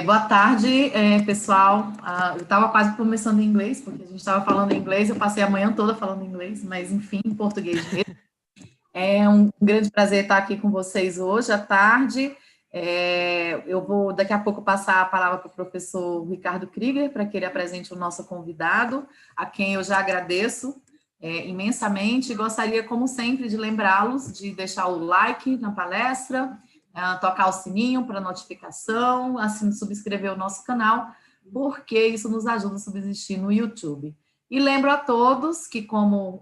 Boa tarde, pessoal. Eu estava quase começando em inglês, porque a gente estava falando em inglês, eu passei a manhã toda falando inglês, mas enfim, em português mesmo. É um grande prazer estar aqui com vocês hoje à tarde. Eu vou daqui a pouco passar a palavra para o professor Ricardo Krieger, para que ele apresente o nosso convidado, a quem eu já agradeço imensamente. Gostaria, como sempre, de lembrá-los de deixar o like na palestra, tocar o sininho para notificação, assim, subscrever o nosso canal, porque isso nos ajuda a subsistir no YouTube. E lembro a todos que, como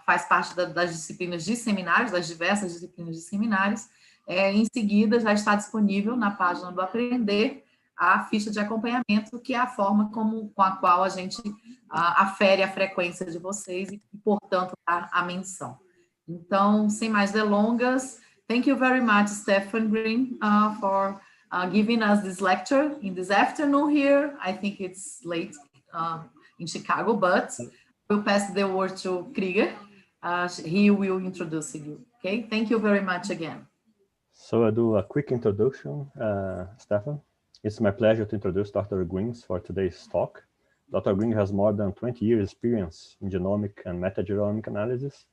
faz parte das disciplinas de seminários, das diversas disciplinas de seminários, em seguida já está disponível na página do Aprender a ficha de acompanhamento, que é a forma com a qual a gente afere a frequência de vocês e, portanto, a menção. Então, sem mais delongas, thank you very much, Stefan Green, for giving us this lecture in this afternoon here. I think it's late in Chicago, but we'll pass the word to Krieger. He will introduce you. Okay, thank you very much again. So I'll do a quick introduction, Stefan. It's my pleasure to introduce Dr. Grings for today's talk. Dr. Grings has more than 20 years experience in genomic and metagenomic analysis.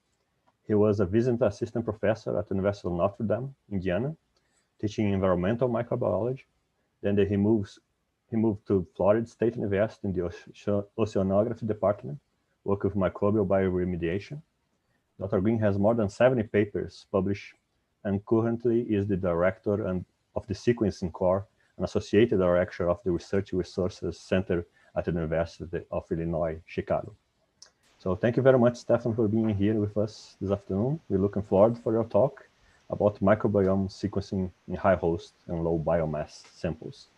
He was a visiting assistant professor at the University of Notre Dame, Indiana, teaching environmental microbiology. Then he moved to Florida State University in the Oceanography department, working with microbial bioremediation. Dr. Green has more than 70 papers published and currently is the director of the Sequencing Core and associated director of the Research Resources Center at the University of Illinois, Chicago. So thank you very much, Stefan, for being here with us this afternoon. We're looking forward for your talk about microbiome sequencing in high host and low biomass samples.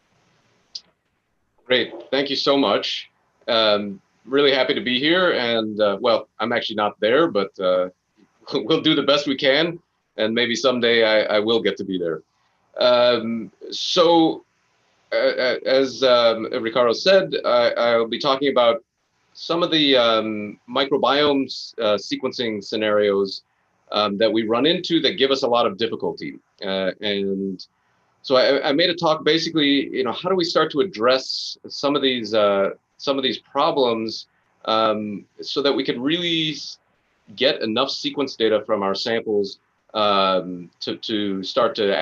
Great, thank you so much. Really happy to be here, and well, I'm actually not there, but we'll do the best we can, and maybe someday I will get to be there. As Ricardo said, I'll be talking about some of the microbiome sequencing scenarios that we run into that give us a lot of difficulty. And so I made a talk basically, how do we start to address some of these problems so that we could really get enough sequence data from our samples to start to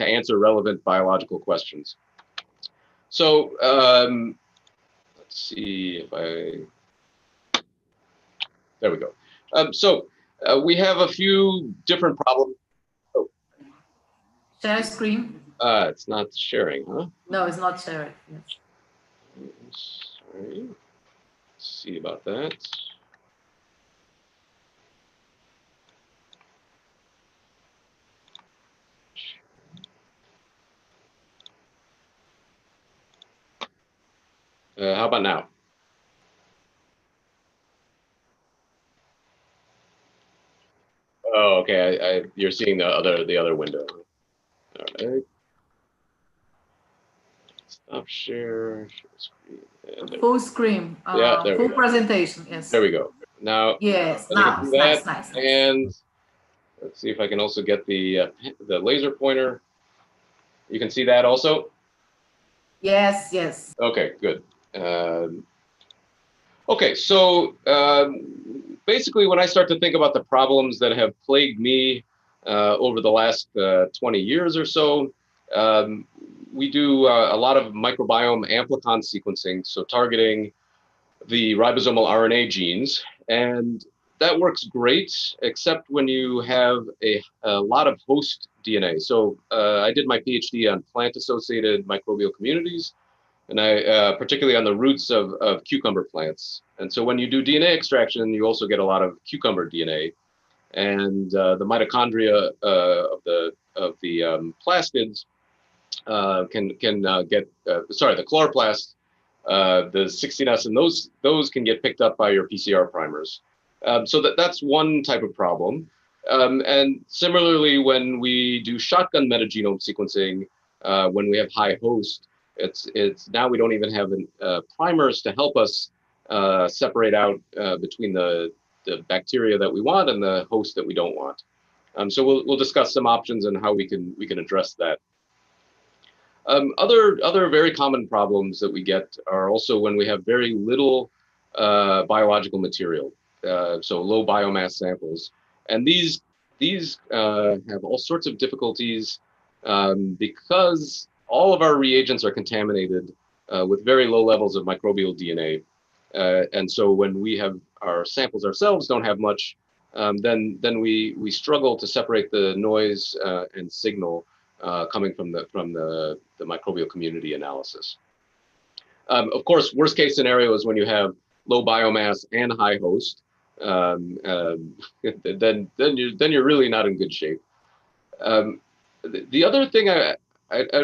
answer relevant biological questions. So let's see if there we go. We have a few different problems. Oh. Share screen. It's not sharing, huh? No, it's not sharing. Yes. Sorry. Let's see about that. How about now? Oh, okay. You're seeing the other window. All right. Stop share screen. Full screen. Yeah, there full presentation. Yes. There we go. Now. Yes. Now. Nice. And let's see if I can also get the laser pointer. You can see that also. Yes. Yes. Okay. Good. Okay, so basically when I start to think about the problems that have plagued me over the last 20 years or so, we do a lot of microbiome Amplicon sequencing, so targeting the ribosomal RNA genes, and that works great, except when you have a lot of host DNA. So I did my PhD on plant-associated microbial communities, and I particularly on the roots of cucumber plants. And so when you do DNA extraction, you also get a lot of cucumber DNA, and the mitochondria of the plastids can get the chloroplasts, the 16S, and those can get picked up by your PCR primers. So that's one type of problem. And similarly, when we do shotgun metagenome sequencing, when we have high host, it's now we don't even have primers to help us separate out between the bacteria that we want and the host that we don't want. So we'll discuss some options and how we can address that. Other very common problems that we get are also when we have very little biological material, so low biomass samples, and these have all sorts of difficulties because all of our reagents are contaminated with very low levels of microbial DNA, and so when we have our samples ourselves don't have much, then we struggle to separate the noise and signal coming from the microbial community analysis. Of course, worst case scenario is when you have low biomass and high host. Then you're really not in good shape. The other thing, I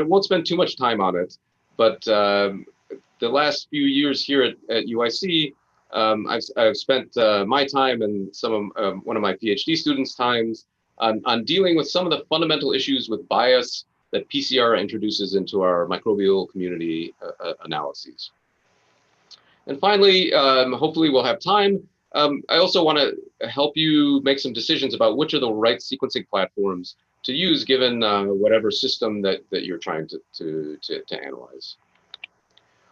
won't spend too much time on it, but the last few years here at UIC, I've spent my time and one of my PhD students' times on dealing with some of the fundamental issues with bias that PCR introduces into our microbial community analyses. And finally, hopefully we'll have time. I also want to help you make some decisions about which are the right sequencing platforms to use given whatever system that you're trying to analyze.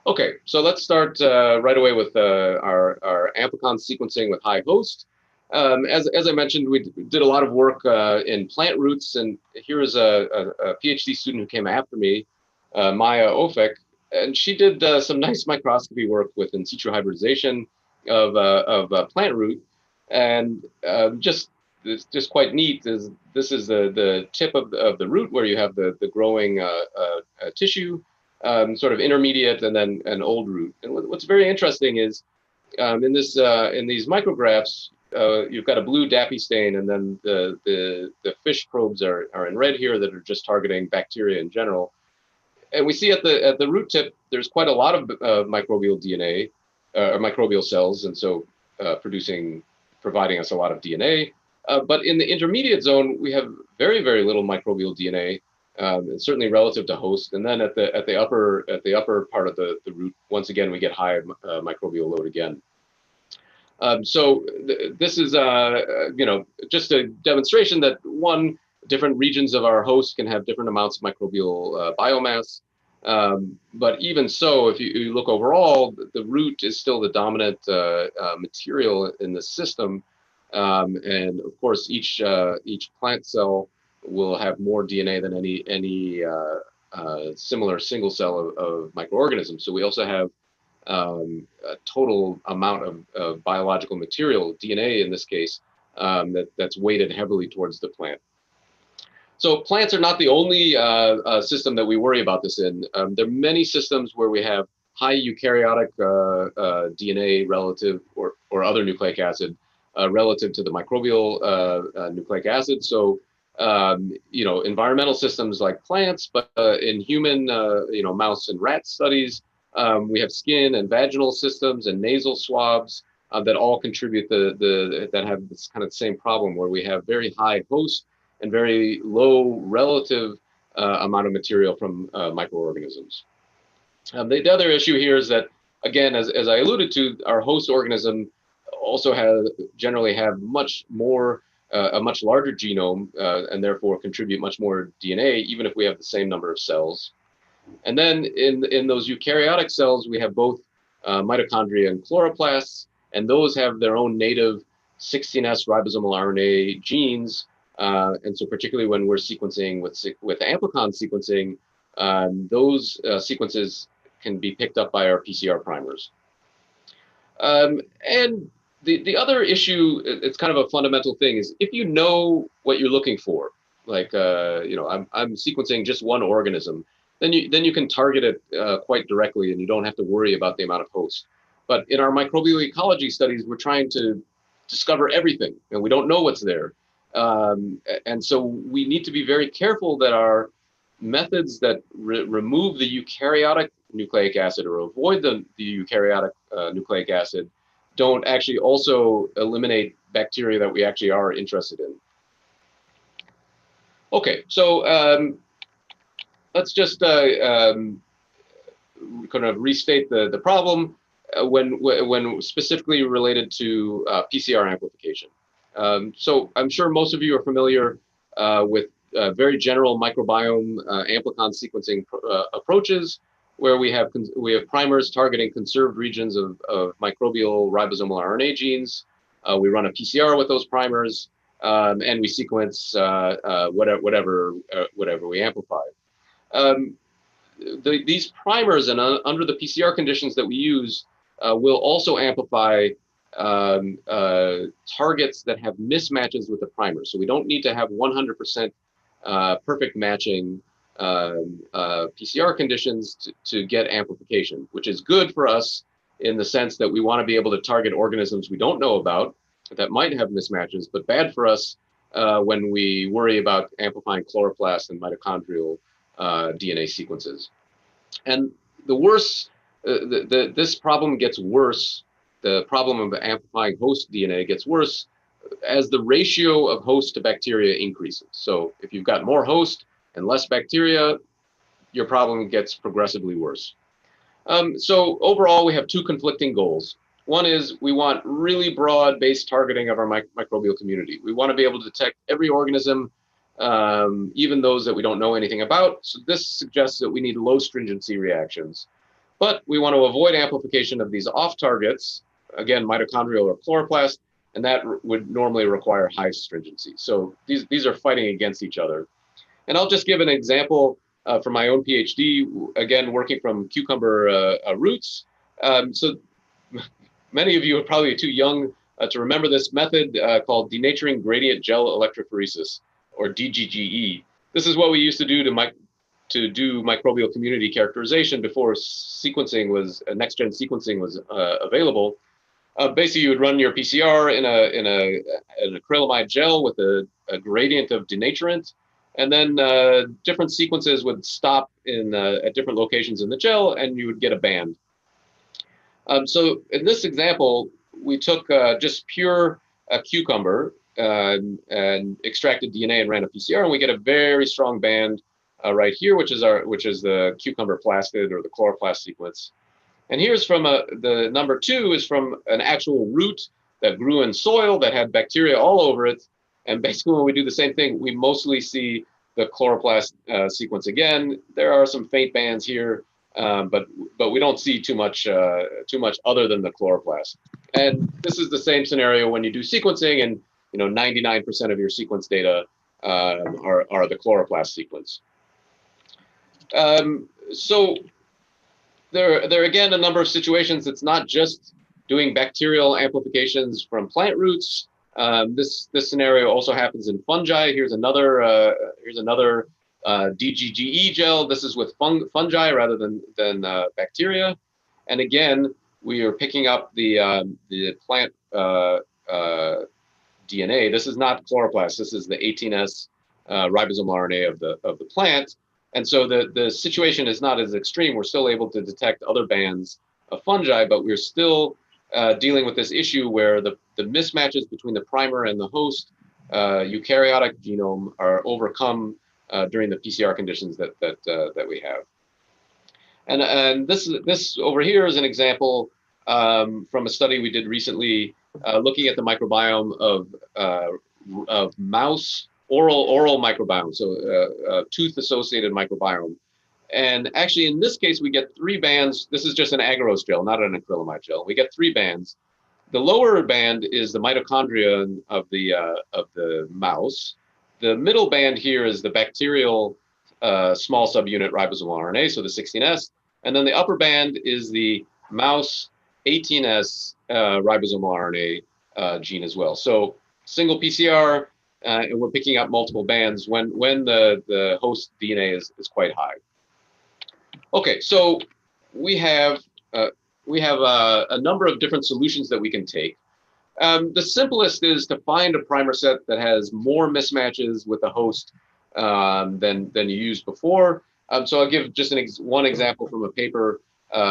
Okay, so let's start right away with our Amplicon sequencing with high host. As I mentioned, we did a lot of work in plant roots, and here is a PhD student who came after me, Maya Ofek, and she did some nice microscopy work with in situ hybridization of plant root, and just quite neat is this is the tip of the root where you have the growing tissue, sort of intermediate, and then an old root. And what's very interesting is in these micrographs, you've got a blue DAPI stain, and then the fish probes are in red here that are just targeting bacteria in general. And we see at the root tip, there's quite a lot of microbial DNA, or microbial cells, and so providing us a lot of DNA. But in the intermediate zone, we have very, very little microbial DNA, certainly relative to host. And then at the upper part of the root, once again, we get high microbial load again. So this is just a demonstration that different regions of our host can have different amounts of microbial biomass. But even so, if you look overall, the root is still the dominant material in the system. And of course, each plant cell will have more DNA than any similar single cell of microorganisms. So we also have a total amount of biological material, DNA in this case, that's weighted heavily towards the plant. So plants are not the only system that we worry about this in. There are many systems where we have high eukaryotic DNA relative or other nucleic acid relative to the microbial nucleic acid. So environmental systems like plants, but in human mouse and rat studies, we have skin and vaginal systems and nasal swabs that all contribute that have this kind of same problem where we have very high host and very low relative amount of material from microorganisms. The other issue here is that, again, as I alluded to, our host organism also generally have a much larger genome and therefore contribute much more DNA, even if we have the same number of cells. And then in those eukaryotic cells, we have both mitochondria and chloroplasts, and those have their own native 16S ribosomal RNA genes. And so particularly when we're sequencing with Amplicon sequencing, those sequences can be picked up by our PCR primers. And the other issue, it's kind of a fundamental thing, is if you know what you're looking for, like, I'm sequencing just one organism, then you can target it quite directly and you don't have to worry about the amount of host. But in our microbial ecology studies, we're trying to discover everything and we don't know what's there. And so we need to be very careful that our methods that remove the eukaryotic nucleic acid or avoid the eukaryotic nucleic acid don't actually also eliminate bacteria that we actually are interested in. Okay, so let's just kind of restate the problem when specifically related to PCR amplification. So I'm sure most of you are familiar with very general microbiome amplicon sequencing approaches, where we have primers targeting conserved regions of microbial ribosomal RNA genes. We run a PCR with those primers, and we sequence whatever we amplify. These primers and under the PCR conditions that we use will also amplify targets that have mismatches with the primer. So we don't need to have 100% perfect matching PCR conditions to get amplification, which is good for us in the sense that we want to be able to target organisms we don't know about that might have mismatches, but bad for us when we worry about amplifying chloroplast and mitochondrial DNA sequences. And the worse, this problem gets worse, the problem of amplifying host DNA gets worse as the ratio of host to bacteria increases. So if you've got more host and less bacteria, your problem gets progressively worse. So overall, we have two conflicting goals. One is we want really broad-based targeting of our microbial community. We want to be able to detect every organism, even those that we don't know anything about. So this suggests that we need low stringency reactions. But we want to avoid amplification of these off targets, again, mitochondrial or chloroplast, and that would normally require high stringency. So these are fighting against each other. And I'll just give an example from my own PhD, again, working from cucumber roots. So many of you are probably too young to remember this method called denaturing gradient gel electrophoresis, or DGGE. This is what we used to do to do microbial community characterization before sequencing was next-gen sequencing was available. Basically, you would run your PCR in an acrylamide gel with a gradient of denaturant, and then different sequences would stop at different locations in the gel, and you would get a band. So in this example, we took just pure cucumber and extracted DNA and ran a PCR, and we get a very strong band right here, which is the cucumber plastid or the chloroplast sequence. And here's from the number 2 is from an actual root that grew in soil that had bacteria all over it. And basically, when we do the same thing, we mostly see the chloroplast sequence again. There are some faint bands here, but we don't see too much other than the chloroplast. And this is the same scenario when you do sequencing, and 99% of your sequence data are the chloroplast sequence. So there are again a number of situations. It's not just doing bacterial amplifications from plant roots. This scenario also happens in fungi. Here's another DGGE gel. This is with fungi rather than bacteria. And again, we are picking up the plant DNA. This is not chloroplast. This is the 18S ribosomal RNA of the plant. And so the situation is not as extreme. We're still able to detect other bands of fungi, but we're still dealing with this issue where the mismatches between the primer and the host eukaryotic genome are overcome during the PCR conditions that we have. And this over here is an example from a study we did recently looking at the microbiome of mouse oral microbiome, so tooth-associated microbiome. And actually, in this case, we get 3 bands. This is just an agarose gel, not an acrylamide gel. We get 3 bands. The lower band is the mitochondria of the mouse. The middle band here is the bacterial small subunit ribosomal RNA, so the 16S. And then the upper band is the mouse 18S ribosomal RNA gene as well. So single PCR, and we're picking up multiple bands when the host DNA is quite high. Okay, so we have a number of different solutions that we can take. The simplest is to find a primer set that has more mismatches with the host than you used before. So I'll give just one example from a paper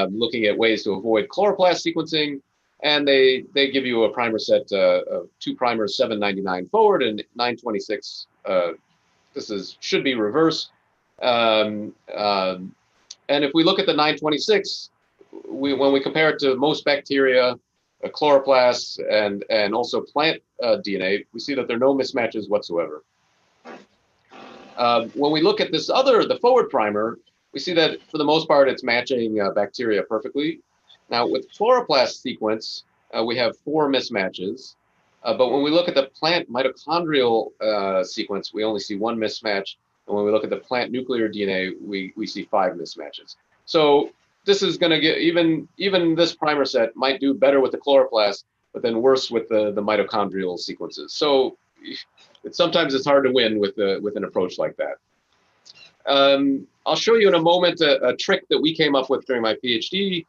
looking at ways to avoid chloroplast sequencing. And they give you a primer set of 2 primers, 799 forward and 926. This should be reverse. And if we look at the 926, when we compare it to most bacteria, chloroplasts, and also plant DNA, we see that there are no mismatches whatsoever. When we look at this the forward primer, we see that for the most part, it's matching bacteria perfectly. Now with chloroplast sequence, we have 4 mismatches. But when we look at the plant mitochondrial sequence, we only see 1 mismatch. And when we look at the plant nuclear DNA, we see 5 mismatches. So this is going to get, even this primer set might do better with the chloroplast, but then worse with the mitochondrial sequences. So sometimes it's hard to win with an approach like that. I'll show you in a moment a trick that we came up with during my PhD,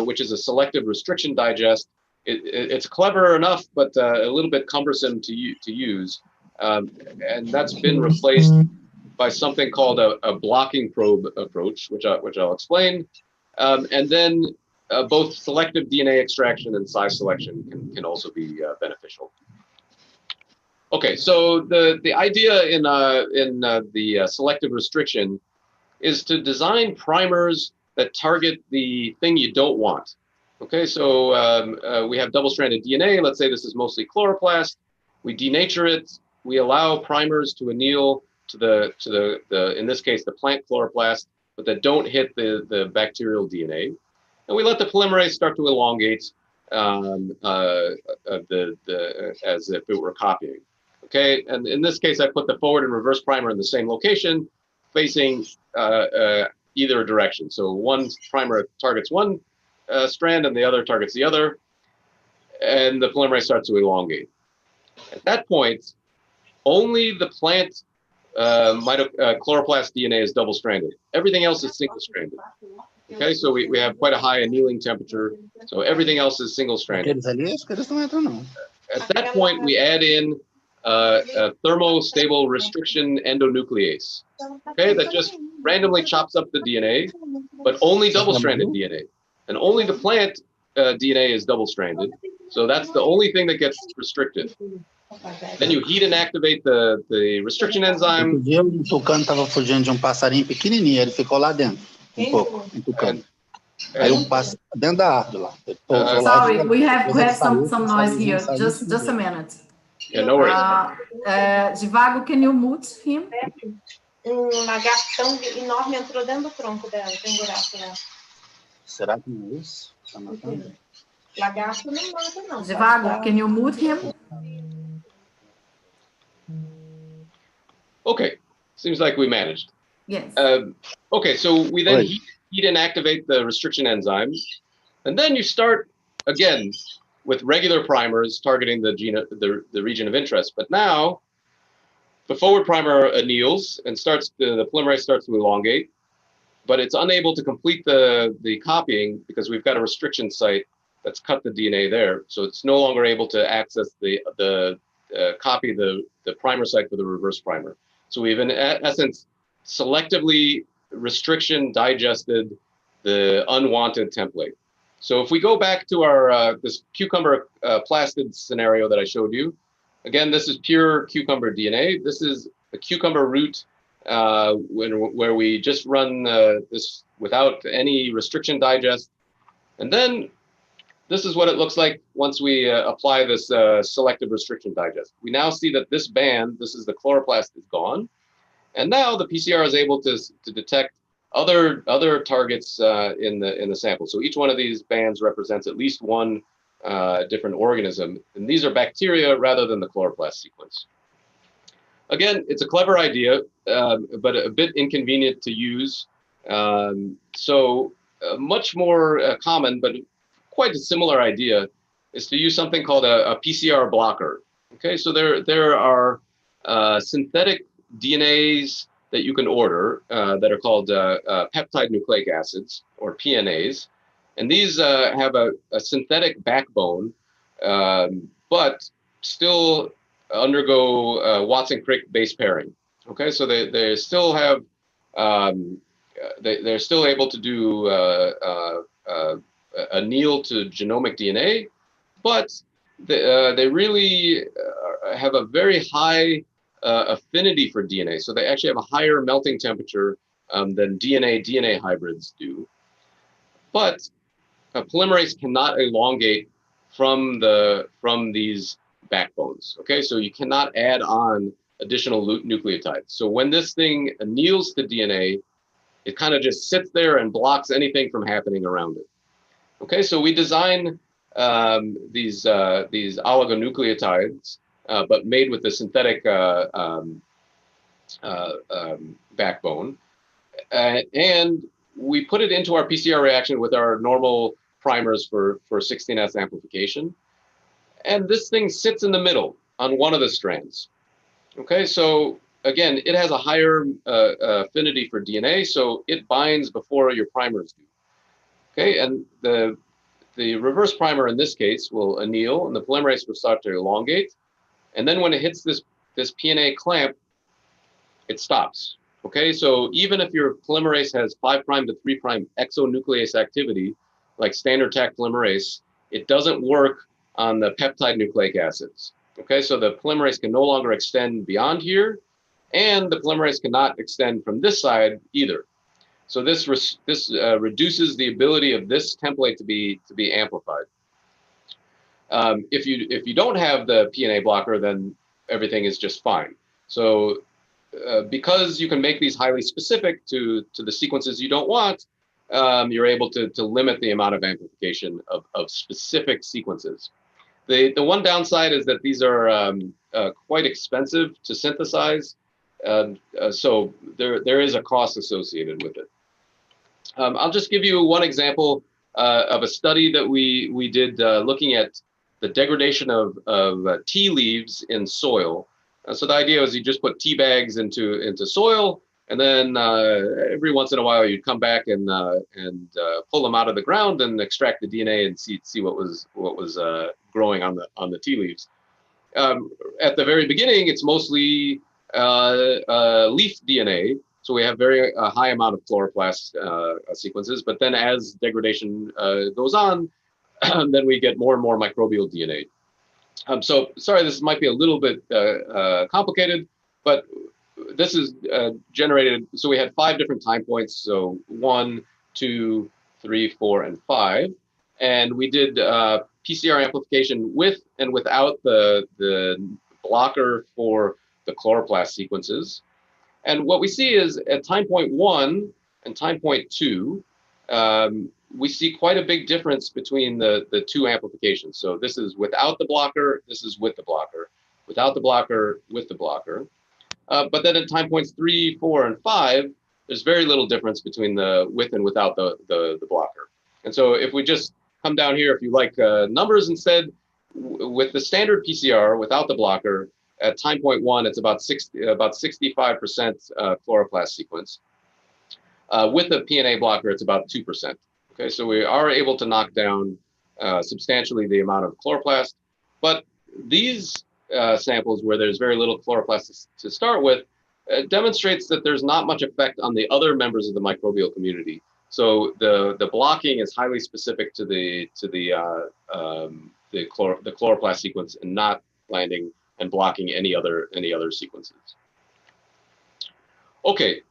which is a selective restriction digest. It's clever enough, but a little bit cumbersome to use. And that's been replaced by something called a blocking probe approach, which I'll explain. And then both selective DNA extraction and size selection can also be beneficial. Okay, so the idea in the selective restriction is to design primers that target the thing you don't want. Okay, so we have double-stranded DNA. Let's say this is mostly chloroplast. We denature it. We allow primers to anneal to the in this case the plant chloroplast, but that don't hit the bacterial DNA, and we let the polymerase start to elongate as if it were copying. Okay, and in this case, I put the forward and reverse primer in the same location, facing either direction. So one primer targets one strand and the other targets the other, and the polymerase starts to elongate. At that point, only the plant chloroplast DNA is double-stranded. Everything else is single-stranded. Okay, so we have quite a high annealing temperature, so everything else is single-stranded. At that point, we add in a thermostable restriction endonuclease. Okay, that just randomly chops up the DNA, but only double-stranded DNA. And only the plant DNA is double-stranded. So that's the only thing that gets restricted. Then you heat and activate the restriction enzyme. Um dia o tucano estava fugindo de passarinho pequenininho, ele ficou lá dentro, pouco, um tucano. Aí o pássaro dentro da árvore lá. Sorry, we have some noise here. Just a minute. Yeah, no worries. Divago, can you mute him? Lagarto tão enorme entrou dentro do tronco dela, tem buraco lá. Será que não é isso? Tá matando? Lagarto não mata, não. Divago, can you mute him? Okay, seems like we managed. Yes. Okay, so we then heat and activate the restriction enzyme, and then you start again with regular primers targeting the region of interest. But now the forward primer anneals and the polymerase starts to elongate, but it's unable to complete the copying because we've got a restriction site that's cut the DNA there, so it's no longer able to access copy the primer site for the reverse primer. So we've in essence selectively restriction digested the unwanted template. So if we go back to our this cucumber plastid scenario that I showed you, again, this is pure cucumber DNA. This is the cucumber root where we just run this without any restriction digest. And then this is what it looks like once we apply this selective restriction digest. We now see that this band, this is the chloroplast, is gone. And now the PCR is able to detect other targets in the sample. So each one of these bands represents at least one different organism. And these are bacteria rather than the chloroplast sequence. Again, it's a clever idea, but a bit inconvenient to use. Much more common, but quite a similar idea, is to use something called a Pcr blocker. Okay, so there are synthetic DNAs that you can order that are called peptide nucleic acids, or PNAs. And these have a synthetic backbone, but still undergo Watson-Crick base pairing. Okay, so they still have, they're still able to do anneal to genomic DNA, but they really have a very high affinity for DNA. So they actually have a higher melting temperature than DNA hybrids do. But a polymerase cannot elongate from these backbones. Okay, so you cannot add on additional nucleotides. So when this thing anneals to DNA, it kind of just sits there and blocks anything from happening around it. Okay, so we design these oligonucleotides, but made with the synthetic backbone, and we put it into our PCR reaction with our normal primers for 16S amplification, and this thing sits in the middle on one of the strands. Okay, so again, it has a higher affinity for DNA, so it binds before your primers do. Okay, and the reverse primer in this case will anneal, and the polymerase will start to elongate, and then when it hits this PNA clamp, it stops. Okay, so even if your polymerase has 5' to 3' exonuclease activity, like standard Taq polymerase, it doesn't work on the peptide nucleic acids. Okay, so the polymerase can no longer extend beyond here, and the polymerase cannot extend from this side either. So this reduces the ability of this template to be amplified. If you don't have the PNA blocker, then everything is just fine. So because you can make these highly specific to the sequences you don't want, you're able to limit the amount of amplification of specific sequences. The one downside is that these are quite expensive to synthesize, so there is a cost associated with it. I'll just give you one example of a study that we did looking at the degradation of tea leaves in soil. So the idea was you just put tea bags into soil, and then every once in a while you'd come back and pull them out of the ground and extract the DNA and see what was growing on the tea leaves. At the very beginning, it's mostly leaf DNA, so we have very high amount of chloroplast sequences. But then as degradation goes on, then we get more and more microbial DNA. So sorry, this might be a little bit complicated, but this is generated. So we had 5 different time points. So 1, 2, 3, 4, and 5. And we did PCR amplification with and without the blocker for the chloroplast sequences. And what we see is at time point 1 and time point 2, we see quite a big difference between the 2 amplifications. So this is without the blocker, this is with the blocker, without the blocker, with the blocker. But then at time points 3, 4, and 5, there's very little difference between the with and without the blocker. And so if we just come down here, if you like numbers instead, with the standard PCR without the blocker, at time point 1, it's about 65% chloroplast sequence. With the PNA blocker, it's about 2%. Okay, so we are able to knock down substantially the amount of chloroplast, but these samples where there's very little chloroplast to start with demonstrates that there's not much effect on the other members of the microbial community. So the blocking is highly specific to the chloroplast sequence and not landing and blocking any other sequences. Okay,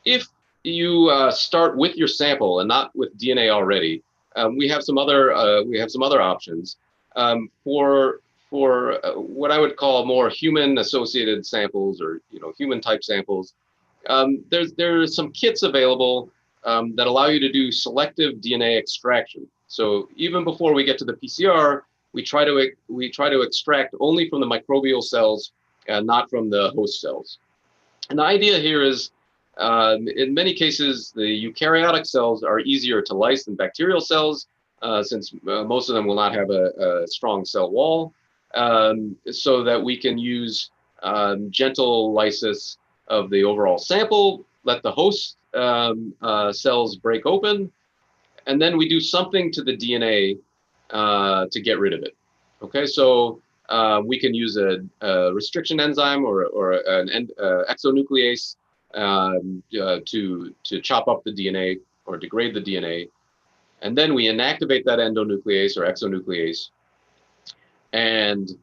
if you start with your sample and not with DNA already, we have some other options for what I would call more human-associated samples, or human type samples. There's some kits available that allow you to do selective DNA extraction. So even before we get to the PCR, we try to extract only from the microbial cells and not from the host cells. And the idea here is, in many cases, the eukaryotic cells are easier to lyse than bacterial cells, since most of them will not have a strong cell wall, so that we can use gentle lysis of the overall sample, let the host cells break open, and then we do something to the DNA to get rid of it. Okay, so we can use a restriction enzyme or an exonuclease to chop up the DNA or degrade the DNA, and then we inactivate that endonuclease or exonuclease, and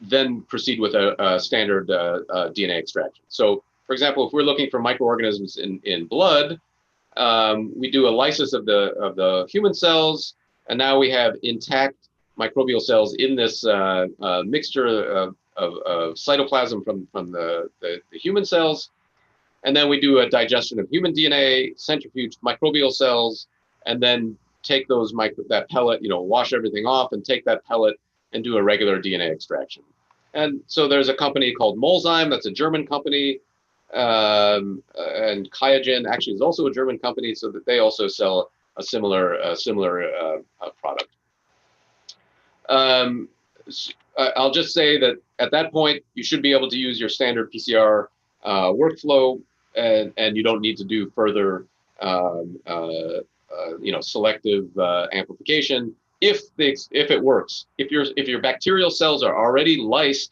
then proceed with a standard DNA extraction. So, for example, if we're looking for microorganisms in blood, we do a lysis of the human cells, and now we have intact microbial cells in this mixture cytoplasm from the human cells. And then we do a digestion of human DNA, centrifuge microbial cells, and then take that pellet, wash everything off and take that pellet and do a regular DNA extraction. And so there's a company called Molsheim, that's a German company, and QIAGEN actually is also a German company, so that they also sell a similar product. I'll just say that at that point, you should be able to use your standard PCR workflow, and you don't need to do further selective amplification if it works. If your bacterial cells are already lysed,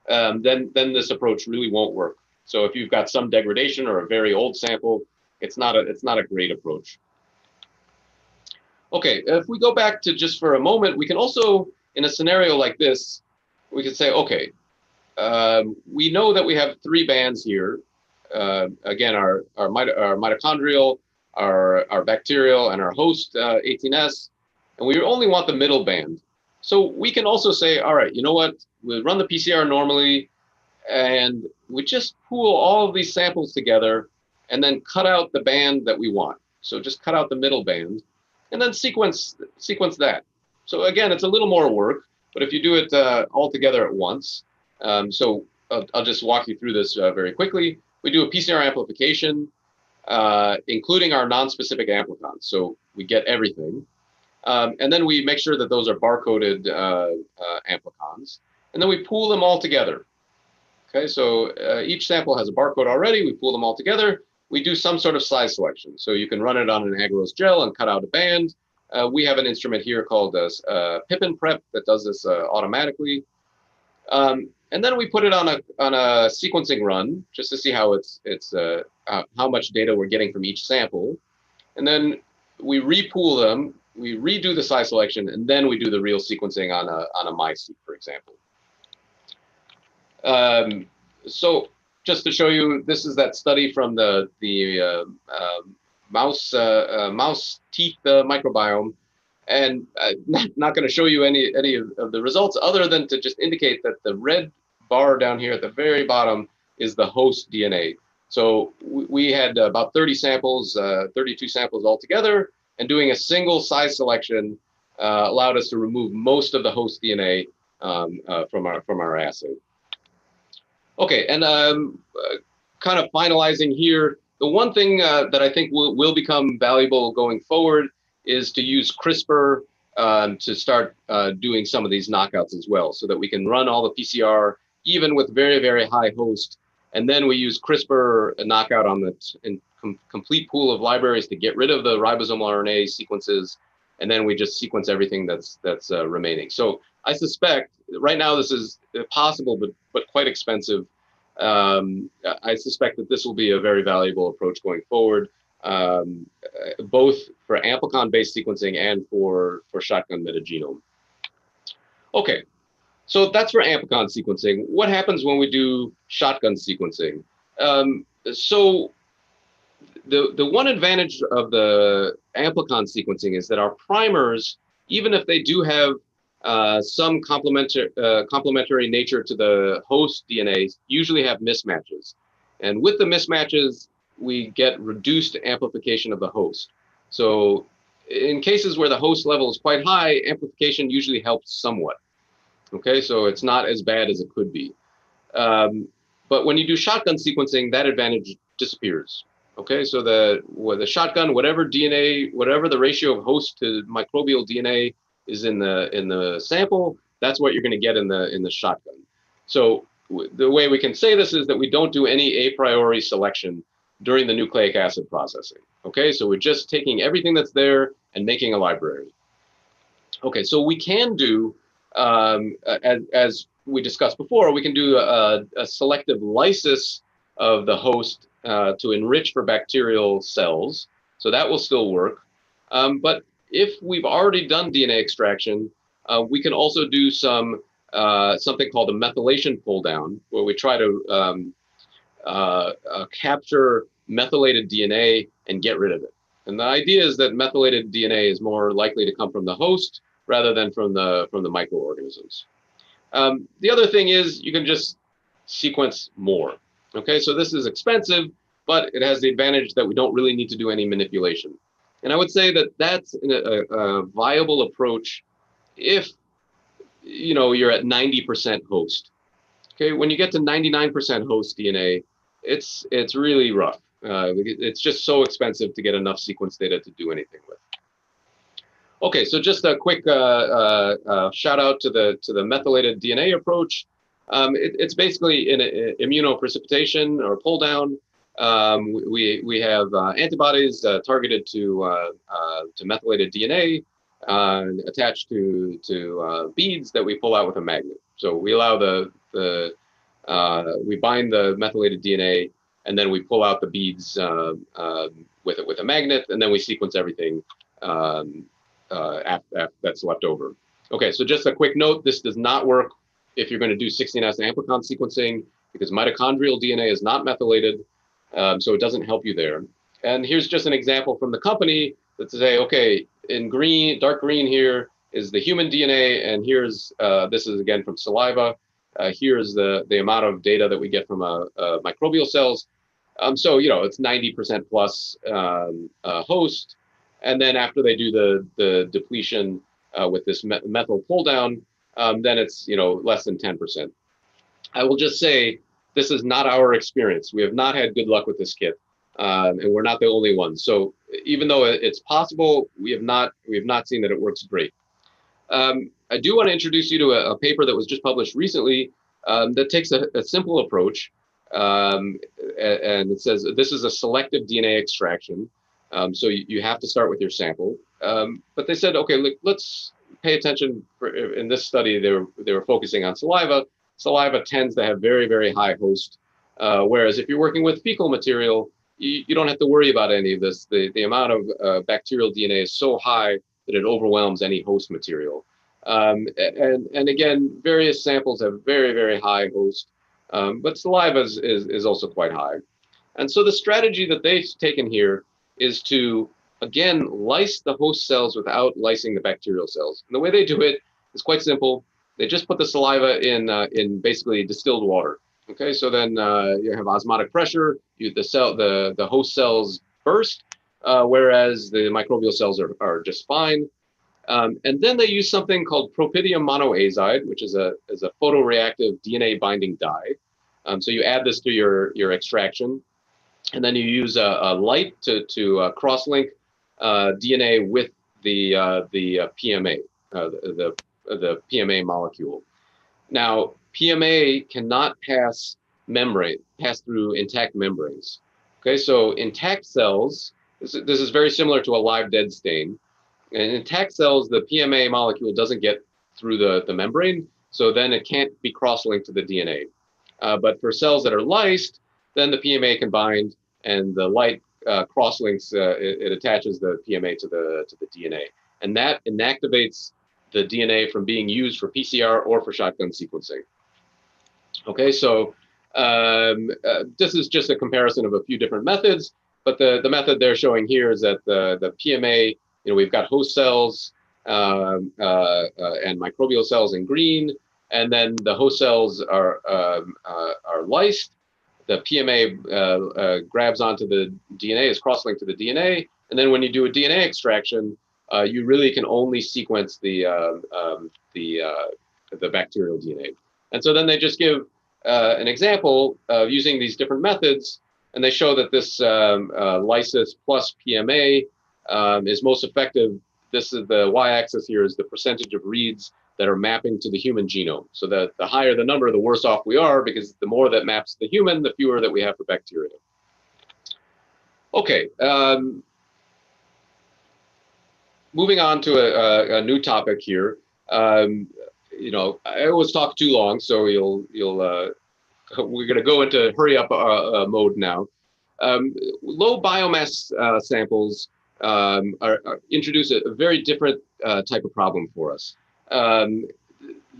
then this approach really won't work. So if you've got some degradation or a very old sample, it's not a great approach. Okay, if we go back to just for a moment, we can also, in a scenario like this, we could say, okay, we know that we have 3 bands here. Again, our mitochondrial, our bacterial, and our host 18S, and we only want the middle band. So we can also say, all right, you know what? We run the PCR normally, and we just pool all of these samples together, and then cut out the band that we want. So just cut out the middle band, and then sequence that. So again, it's a little more work, but if you do it all together at once, so I'll just walk you through this very quickly. We do a Pcr amplification, including our non-specific amplicons. So we get everything. And then we make sure that those are barcoded amplicons. And then we pool them all together. Okay, so each sample has a barcode already. We pool them all together. We do some sort of size selection. So you can run it on an agarose gel and cut out a band. We have an instrument here called Pippin Prep that does this automatically. And then we put it on a sequencing run just to see how how much data we're getting from each sample. And then we repool them, we redo the size selection, and then we do the real sequencing on a MiSeq, for example. So just to show you, this is that study from the mouse teeth microbiome. And not going to show you any of the results other than to just indicate that the red bar down here at the very bottom is the host DNA. So we had about 30 samples, 32 samples altogether, and doing a single size selection allowed us to remove most of the host DNA from our assay. Okay, and kind of finalizing here, the one thing that I think will become valuable going forward is to use CRISPR to start doing some of these knockouts as well, so that we can run all the PCR even with very, very high host. And then we use CRISPR knockout on the complete pool of libraries to get rid of the ribosomal RNA sequences. And then we just sequence everything that's remaining. So I suspect right now this is possible, but quite expensive. I suspect that this will be a very valuable approach going forward, both for Amplicon-based sequencing and for shotgun metagenome. Okay, so that's for Amplicon sequencing. What happens when we do shotgun sequencing? So the one advantage of the Amplicon sequencing is that our primers, even if they do have some complementary nature to the host DNA, usually have mismatches. And with the mismatches, we get reduced amplification of the host. So in cases where the host level is quite high, amplification usually helps somewhat. Okay, so it's not as bad as it could be. But when you do shotgun sequencing, that advantage disappears. Okay, so with the shotgun, whatever DNA, whatever the ratio of host to microbial DNA is in the sample, that's what you're going to get in the shotgun. So the way we can say this is that we don't do any a priori selection during the nucleic acid processing. Okay, so we're just taking everything that's there and making a library. Okay, so we can do, as we discussed before, we can do a selective lysis of the host to enrich for bacterial cells. So that will still work. But if we've already done DNA extraction, we can also do something called a methylation pull down, where we try to capture methylated DNA and get rid of it. And the idea is that methylated DNA is more likely to come from the host rather than from the microorganisms. The other thing is you can just sequence more. Okay, so this is expensive, but it has the advantage that we don't really need to do any manipulation. And I would say that that's a viable approach if you're at 90% host. Okay, when you get to 99% host DNA, it's really rough. It's just so expensive to get enough sequence data to do anything with. Okay, so just a quick shout out to the methylated DNA approach. It's basically in immunoprecipitation or pull down. We have antibodies targeted to methylated DNA attached to beads that we pull out with a magnet. So we allow we bind the methylated DNA, and then we pull out the beads with a magnet, and then we sequence everything that's left over. Okay, so just a quick note: this does not work if you're going to do 16S Amplicon sequencing, because mitochondrial DNA is not methylated, so it doesn't help you there. And here's just an example from the company that say, okay, in green, dark green here is the human DNA, and here's this is again from saliva. Here's the amount of data that we get from microbial cells. So it's 90% plus host, and then after they do the depletion with this methyl pull down, then it's less than 10%. I will just say this is not our experience. We have not had good luck with this kit, and we're not the only ones. So even though it's possible, we have not seen that it works great. I do want to introduce you to a paper that was just published recently that takes a simple approach, and it says this is a selective DNA extraction. So you have to start with your sample. But they said, okay, look, let's pay attention. In this study, they were focusing on saliva. Saliva tends to have very, very high host, whereas if you're working with fecal material, you don't have to worry about any of this. The amount of bacterial DNA is so high that it overwhelms any host material. And again, various samples have very, very high host, but saliva is also quite high. And so the strategy that they've taken here is to, again, lyse the host cells without lysing the bacterial cells. And the way they do it is quite simple. They just put the saliva in basically distilled water. Okay, so then you have osmotic pressure. The host cells burst, whereas the microbial cells are just fine. And then they use something called Propianobacterium monoazide, which is a photoreactive DNA binding dye. So you add this to your extraction, and then you use a light to cross-link DNA with the PMA, the PMA molecule. Now, PMA cannot pass through intact membranes. Okay, so intact cells, this is very similar to a live dead stain. In intact cells, the PMA molecule doesn't get through the membrane, so then it can't be cross-linked to the DNA. But for cells that are lysed, then the PMA can bind, and the light cross-links, it attaches the PMA to the DNA. And that inactivates the DNA from being used for PCR or for shotgun sequencing. Okay, so this is just a comparison of a few different methods, but the method they're showing here is that the PMA, we've got host cells and microbial cells in green, and then the host cells are lysed. The PMA grabs onto the DNA, is cross-linked to the DNA, and then when you do a DNA extraction, you really can only sequence the bacterial DNA. And so then they just give an example of using these different methods, and they show that this lysis plus PMA is most effective. This is the y-axis here is the percentage of reads that are mapping to the human genome. So that the higher the number, the worse off we are, because the more that maps to the human, the fewer that we have for bacteria. Okay. Moving on to a new topic here. I always talk too long, so we're going to go into hurry up mode now. Low biomass samples introduce a very different type of problem for us. And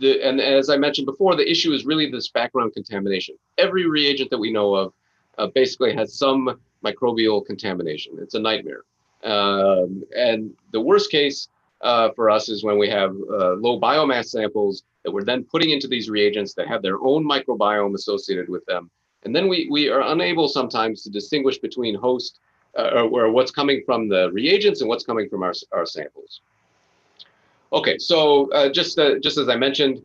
as I mentioned before, the issue is really this background contamination. Every reagent that we know of basically has some microbial contamination. It's a nightmare. And the worst case for us is when we have low biomass samples that we're then putting into these reagents that have their own microbiome associated with them. And then we are unable sometimes to distinguish between host or what's coming from the reagents and what's coming from our samples. Okay, so just as I mentioned,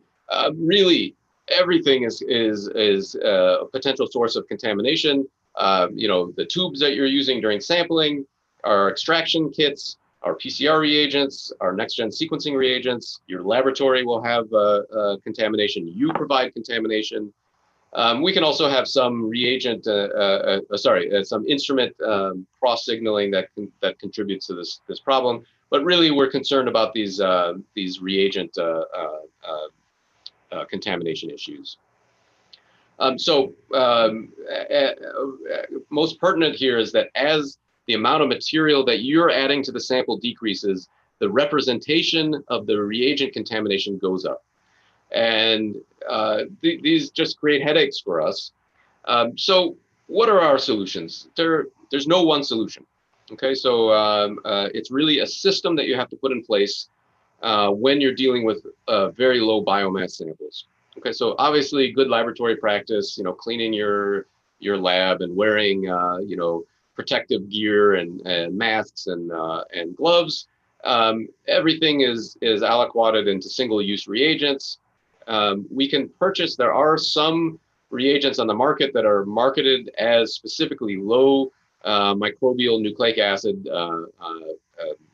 really everything is a potential source of contamination. The tubes that you're using during sampling, our extraction kits, our PCR reagents, our next-gen sequencing reagents. Your laboratory will have contamination. You provide contamination. We can also have some reagent, some instrument cross-signaling that contributes to this problem. But really, we're concerned about these reagent contamination issues. Most pertinent here is that as the amount of material that you're adding to the sample decreases, the representation of the reagent contamination goes up. And these just create headaches for us. So what are our solutions? There's no one solution. Okay, so it's really a system that you have to put in place when you're dealing with very low biomass samples. Okay, so obviously good laboratory practice, cleaning your lab and wearing, protective gear and masks and gloves. Everything is aliquoted into single-use reagents. We can purchase, there are some reagents on the market that are marketed as specifically low microbial nucleic acid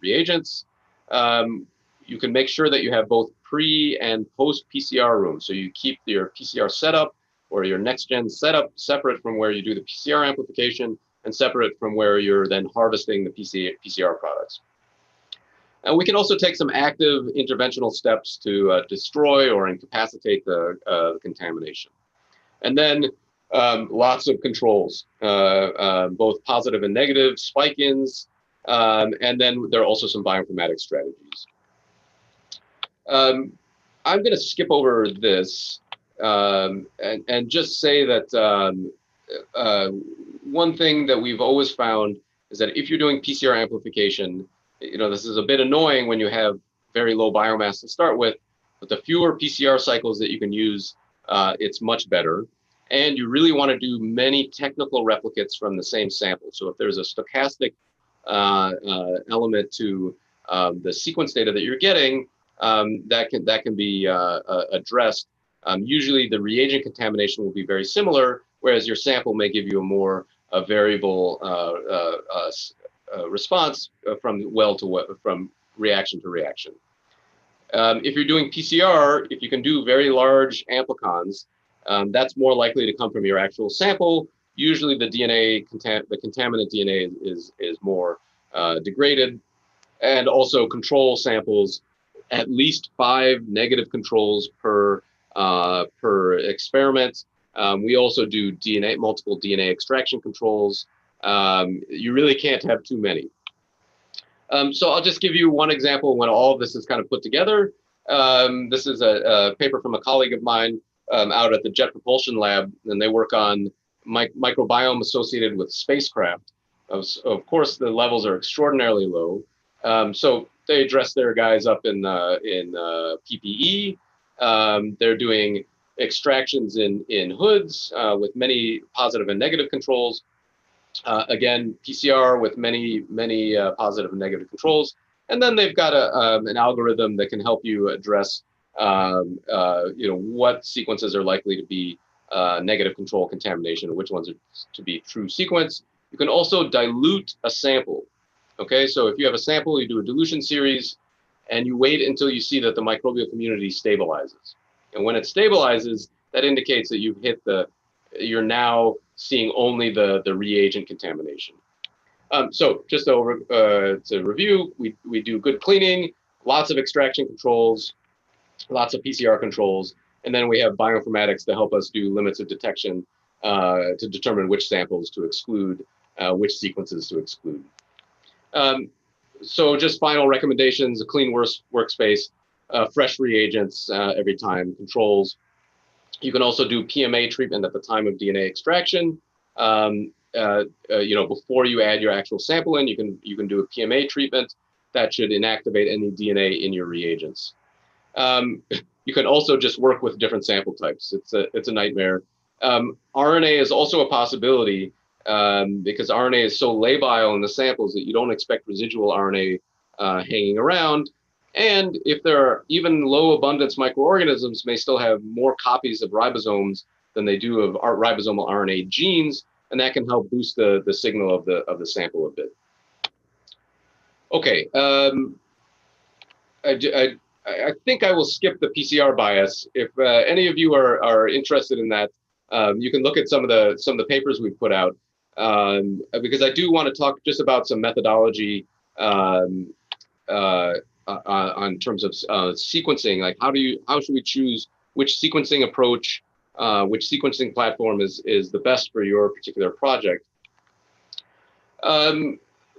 reagents. You can make sure that you have both pre and post PCR rooms. So you keep your PCR setup or your next-gen setup separate from where you do the PCR amplification and separate from where you're then harvesting the PCR products. And we can also take some active interventional steps to destroy or incapacitate the contamination. And then lots of controls, both positive and negative, spike-ins, and then there are also some bioinformatics strategies. I'm going to skip over this and just say that one thing that we've always found is that if you're doing PCR amplification, this is a bit annoying when you have very low biomass to start with, but the fewer PCR cycles that you can use, it's much better. And you really want to do many technical replicates from the same sample. So if there's a stochastic element to the sequence data that you're getting, that can be addressed. Usually the reagent contamination will be very similar, whereas your sample may give you a more variable response from reaction to reaction. If you're doing PCR, if you can do very large amplicons, that's more likely to come from your actual sample. Usually the contaminant DNA is more degraded, and also control samples, at least 5 negative controls per experiment. We also do multiple DNA extraction controls. You really can't have too many. So I'll just give you one example when all of this is kind of put together. This is a paper from a colleague of mine out at the Jet Propulsion Lab, and they work on microbiome associated with spacecraft. Of course, the levels are extraordinarily low. So they dress their guys up in PPE. They're doing extractions in hoods with many positive and negative controls. Again, PCR with many positive and negative controls. And then they've got an algorithm that can help you address what sequences are likely to be negative control contamination, and which ones are to be true sequence. You can also dilute a sample. Okay, so if you have a sample, you do a dilution series, and you wait until you see that the microbial community stabilizes. And when it stabilizes, that indicates that you've hit you're now seeing only the reagent contamination. So just to review, we do good cleaning, lots of extraction controls, lots of PCR controls, and then we have bioinformatics to help us do limits of detection to determine which samples to exclude, which sequences to exclude. So just final recommendations: a clean workspace, fresh reagents every time, controls. You can also do PMA treatment at the time of DNA extraction. Before you add your actual sample in, you can do a PMA treatment. that should inactivate any DNA in your reagents. You can also just work with different sample types. It's a nightmare. RNA is also a possibility because RNA is so labile in the samples that you don't expect residual RNA hanging around. And if there are even low abundance microorganisms may still have more copies of ribosomes than they do of ribosomal RNA genes, and that can help boost the signal of the sample a bit. Okay, I think I will skip the PCR bias. If any of you are interested in that, you can look at some of the papers we've put out, because I do want to talk just about some methodology on terms of sequencing, like how should we choose which sequencing approach, which sequencing platform is the best for your particular project.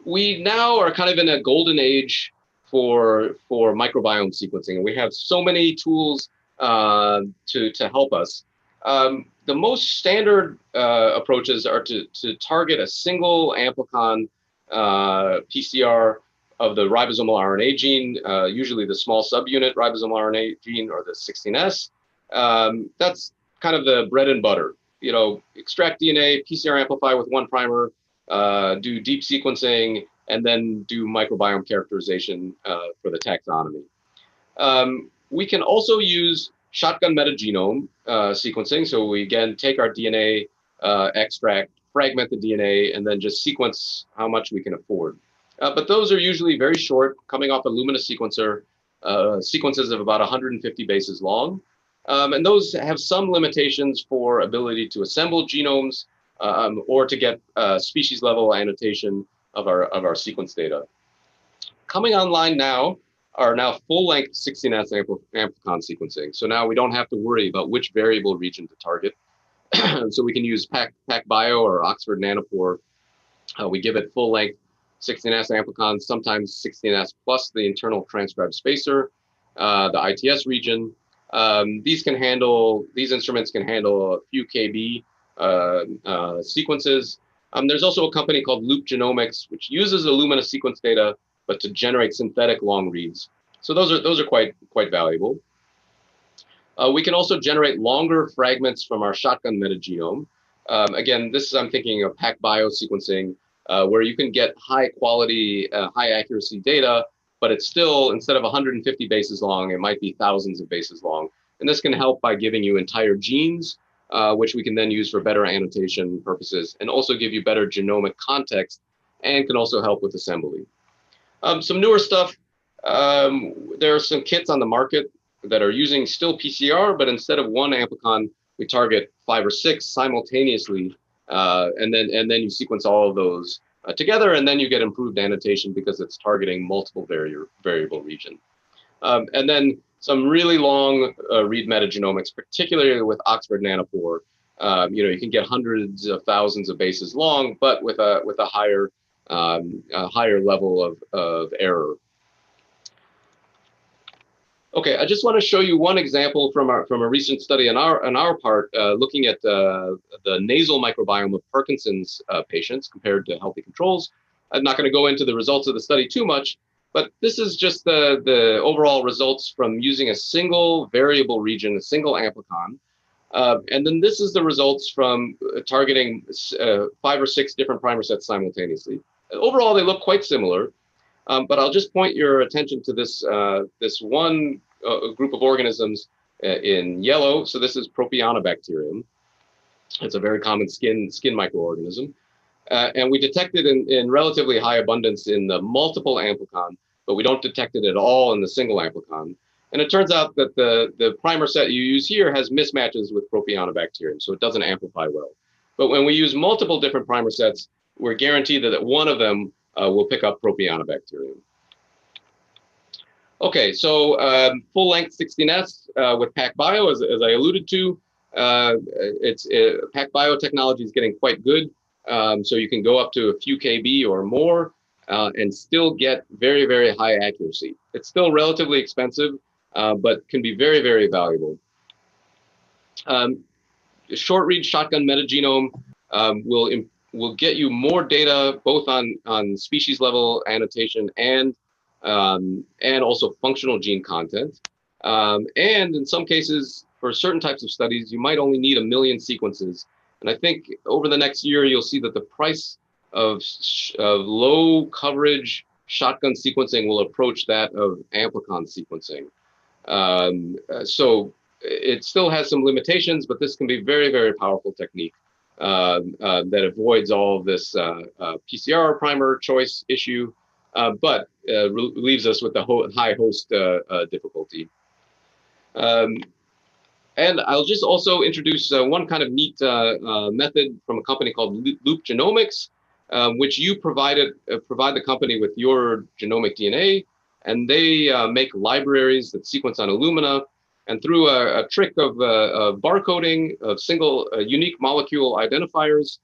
We now are kind of in a golden age for microbiome sequencing, and we have so many tools to help us. The most standard approaches are to target a single amplicon PCR of the ribosomal RNA gene, usually the small subunit ribosomal RNA gene or the 16S. That's kind of the bread and butter. You know, extract DNA, PCR amplify with one primer, do deep sequencing, and then do microbiome characterization for the taxonomy. We can also use shotgun metagenome sequencing. So we again take our DNA, extract, fragment the DNA, and then just sequence how much we can afford. But those are usually very short, coming off a Lumina sequencer, sequences of about 150 bases long. And those have some limitations for ability to assemble genomes or to get species level annotation of our sequence data. Coming online now are full-length 16S amplicon sequencing. So now we don't have to worry about which variable region to target. So we can use PacBio or Oxford Nanopore. We give it full-length 16S amplicons, sometimes 16S plus the internal transcribe spacer, the ITS region. These instruments can handle a few KB sequences. There's also a company called Loop Genomics, which uses Illumina sequence data, but to generate synthetic long reads. So those are quite valuable. We can also generate longer fragments from our shotgun metagenome. Again, I'm thinking of PacBio sequencing, where you can get high quality, high accuracy data, but it's still, instead of 150 bases long, it might be thousands of bases long. And this can help by giving you entire genes, which we can then use for better annotation purposes, and also give you better genomic context, and can also help with assembly. Some newer stuff, there are some kits on the market that are using still PCR, but instead of one amplicon, we target 5 or 6 simultaneously, and then you sequence all of those together, and then you get improved annotation because it's targeting multiple variable region. And then some really long read metagenomics, particularly with Oxford Nanopore. You can get hundreds of thousands of bases long, but with a higher level of error. Okay, I just want to show you one example from a recent study on our part, looking at the nasal microbiome of Parkinson's patients compared to healthy controls. I'm not going to go into the results of the study too much, but this is just the overall results from using a single variable region, a single amplicon. And then this is the results from targeting 5 or 6 different primer sets simultaneously. Overall, they look quite similar, but I'll just point your attention to this one group of organisms in yellow. So this is Propianobacterium. It's a very common skin microorganism. And we detect it in relatively high abundance in the multiple amplicon, but we don't detect it at all in the single amplicon. And it turns out that the primer set you use here has mismatches with Propianobacterium, so it doesn't amplify well. But when we use multiple different primer sets, we're guaranteed that one of them will pick up Propianobacterium. Okay, so full-length 16S with PacBio, as I alluded to, PacBio technology is getting quite good. So you can go up to a few KB or more and still get very, very high accuracy. It's still relatively expensive, but can be very, very valuable. Short read shotgun metagenome will get you more data both on species level annotation and and also functional gene content. And in some cases, for certain types of studies, you might only need 1 million sequences. And I think over the next year, you'll see that the price of low coverage shotgun sequencing will approach that of Amplicon sequencing. So it still has some limitations, but this can be very, very powerful technique that avoids all of this PCR primer choice issue, but leaves us with the high host difficulty. And I'll just also introduce one kind of neat method from a company called Loop Genomics, which you provide the company with your genomic DNA, and they make libraries that sequence on Illumina. And through a trick of barcoding of single unique molecule identifiers,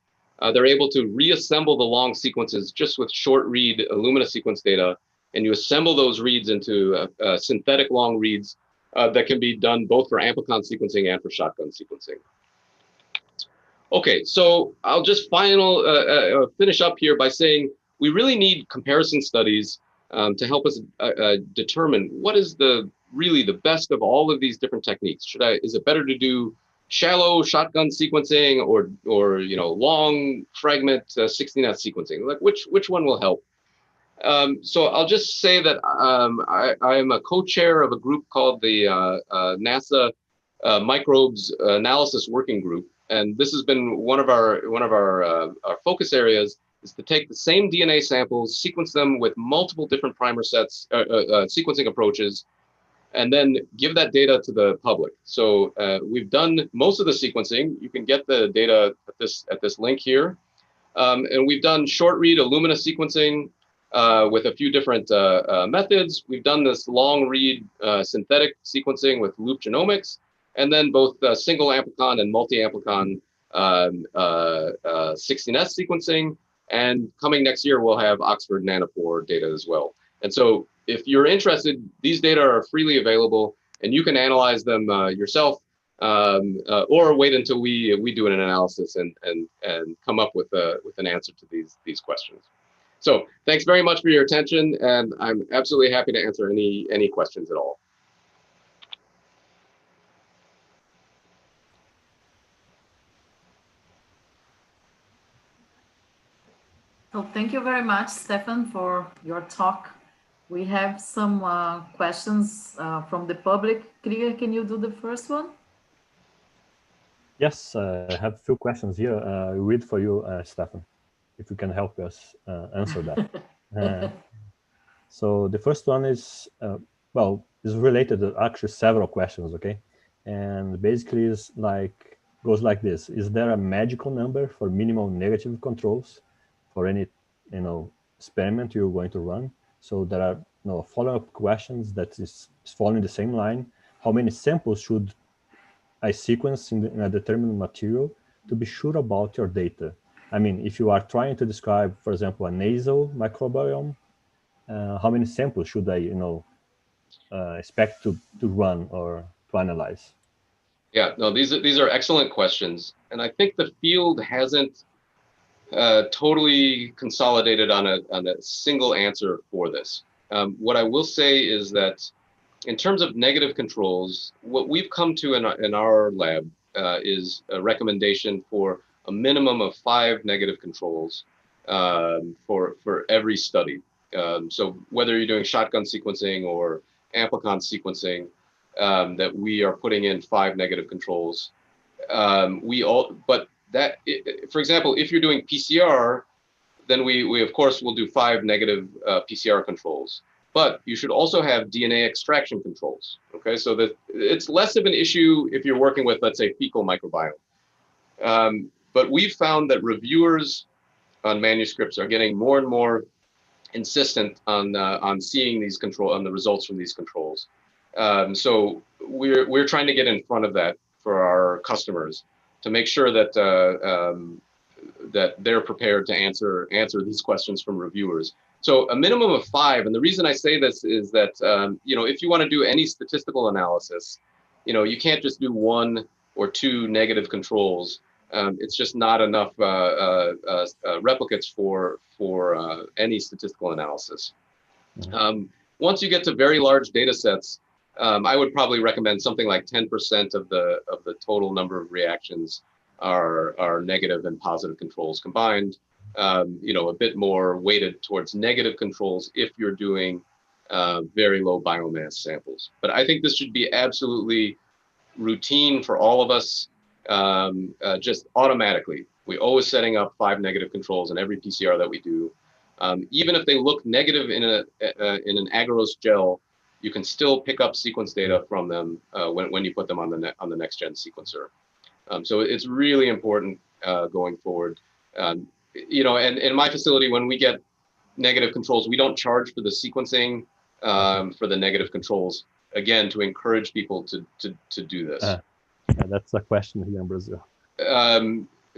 they're able to reassemble the long sequences just with short read Illumina sequence data. And you assemble those reads into synthetic long reads that can be done both for Amplicon sequencing and for shotgun sequencing. Okay, so I'll just finish up here by saying we really need comparison studies to help us determine what is really the best of all of these different techniques. Is it better to do shallow shotgun sequencing or long fragment 16S sequencing? Like which one will help? So I'll just say that I am a co-chair of a group called the NASA Microbes Analysis Working Group, and this has been one of our focus areas, is to take the same DNA samples, sequence them with multiple different primer sets, sequencing approaches, and then give that data to the public. So we've done most of the sequencing. You can get the data at this link here, and we've done short read Illumina sequencing with a few different methods. We've done this long read synthetic sequencing with Loop Genomics, and then both single Amplicon and multi-Amplicon 16S sequencing. And coming next year, we'll have Oxford nanopore data as well. And so if you're interested, these data are freely available, and you can analyze them yourself, or wait until we do an analysis and come up with an answer to these questions. So thanks very much for your attention, and I'm absolutely happy to answer any questions at all. So thank you very much, Stefan, for your talk. We have some questions from the public. Kriya, can you do the first one? Yes, I have a few questions here. I'll read for you, Stefan, if you can help us answer that. So the first one is, well, is related to actually several questions, okay? And basically goes like this. Is there a magical number for minimal negative controls for any, experiment you're going to run? So there are follow-up questions that is following the same line. How many samples should I sequence in a determined material to be sure about your data? I mean, if you are trying to describe, for example, a nasal microbiome, how many samples should I, expect to run or to analyze? Yeah, no, these are excellent questions, and I think the field hasn't totally consolidated on a single answer for this. What I will say is that in terms of negative controls, what we've come to in our lab is a recommendation for a minimum of 5 negative controls for every study. So whether you're doing shotgun sequencing or Amplicon sequencing, that we are putting in 5 negative controls. But that, for example, if you're doing PCR, then we of course will do 5 negative PCR controls. But you should also have DNA extraction controls. Okay, so that it's less of an issue if you're working with, let's say, fecal microbiome. But we've found that reviewers on manuscripts are getting more and more insistent on seeing these the results from these controls. So we're trying to get in front of that for our customers to make sure that that they're prepared to answer these questions from reviewers. So a minimum of 5, and the reason I say this is that if you want to do any statistical analysis, you can't just do 1 or 2 negative controls. It's just not enough replicates for any statistical analysis. Once you get to very large data sets, I would probably recommend something like 10% of the total number of reactions are negative and positive controls combined. You know, a bit more weighted towards negative controls if you're doing very low biomass samples. But I think this should be absolutely routine for all of us, just automatically. We're always setting up 5 negative controls in every PCR that we do. Even if they look negative in an agarose gel, you can still pick up sequence data from them when you put them on the next gen sequencer. So it's really important going forward. You know, and in my facility, when we get negative controls, we don't charge for the sequencing for the negative controls, again, to encourage people to do this. Yeah, that's a question here in Brazil.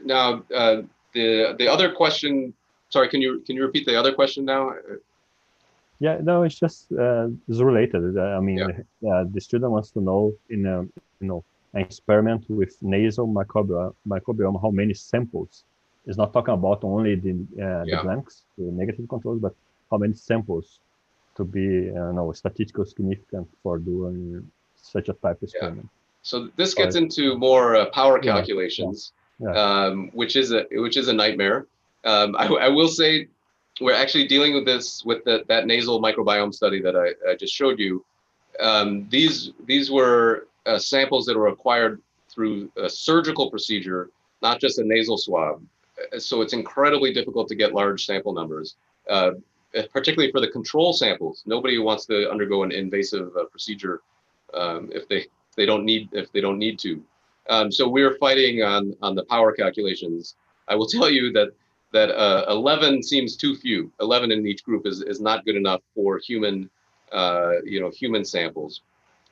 Now, the other question, sorry, can you repeat the other question now? Yeah, no, it's just it's related. I mean, the student wants to know in a an experiment with nasal microbiome how many samples. It's not talking about only the blanks, the negative controls, but how many samples to be statistically significant for doing such a type of experiment. So this gets into more power calculations, which is a nightmare. I will say we're actually dealing with this with that nasal microbiome study that I just showed you. These were samples that were acquired through a surgical procedure, not just a nasal swab. So it's incredibly difficult to get large sample numbers, particularly for the control samples. Nobody wants to undergo an invasive procedure if they don't need to. So we're fighting on the power calculations. I will tell you that 11 seems too few. 11 in each group is not good enough for human samples.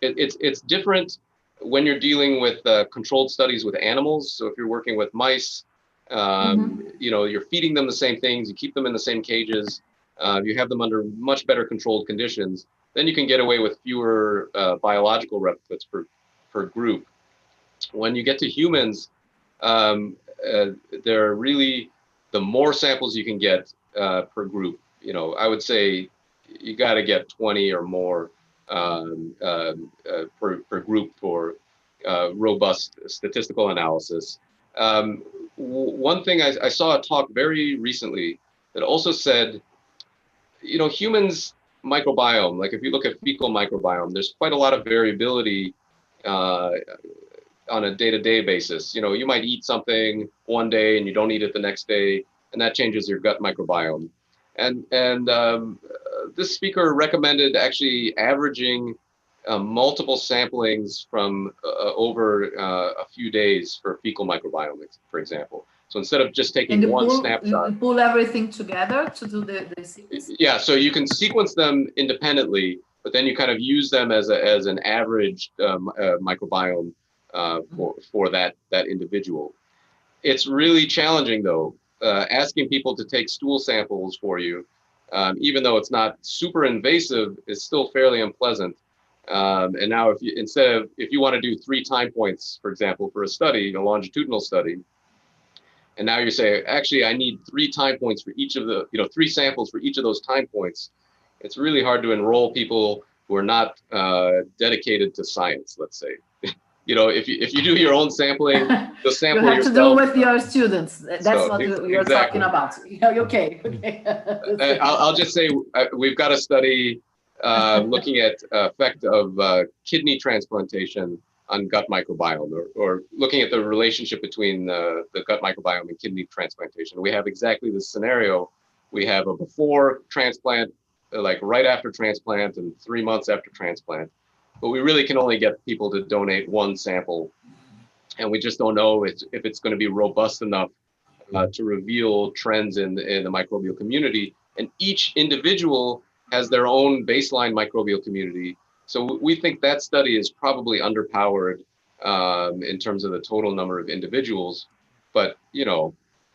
It's different when you're dealing with controlled studies with animals. So if you're working with mice, you're feeding them the same things, you keep them in the same cages, you have them under much better controlled conditions, then you can get away with fewer biological replicates per group. When you get to humans, there are really, the more samples you can get per group, I would say you got to get 20 or more per group for robust statistical analysis. One thing I saw a talk very recently that also said, humans microbiome, like if you look at fecal microbiome, there's quite a lot of variability on a day-to-day basis. You might eat something one day and you don't eat it the next day, and that changes your gut microbiome. And this speaker recommended actually averaging multiple samplings from over a few days for fecal microbiome, for example. So instead of just taking one snapshot, you pull everything together to do the sequence. Yeah, so you can sequence them independently, but then you kind of use them as an average microbiome for that individual. It's really challenging though. Asking people to take stool samples for you, even though it's not super invasive, is still fairly unpleasant. And now if you want to do 3 time points, for example, for a study, a longitudinal study, and now you say, actually, I need 3 time points for each of the, 3 samples for each of those time points. It's really hard to enroll people who are not dedicated to science, let's say. If you do your own sampling, you'll sample yourself. You have to do with your students. That's what you're talking about. Okay. I'll just say we've got a study looking at effect of kidney transplantation on gut microbiome, or looking at the relationship between the gut microbiome and kidney transplantation. We have exactly this scenario. We have a before transplant, like right after transplant, and 3 months after transplant. But we really can only get people to donate 1 sample. And we just don't know if it's going to be robust enough to reveal trends in the microbial community. And each individual has their own baseline microbial community. So we think that study is probably underpowered in terms of the total number of individuals. But,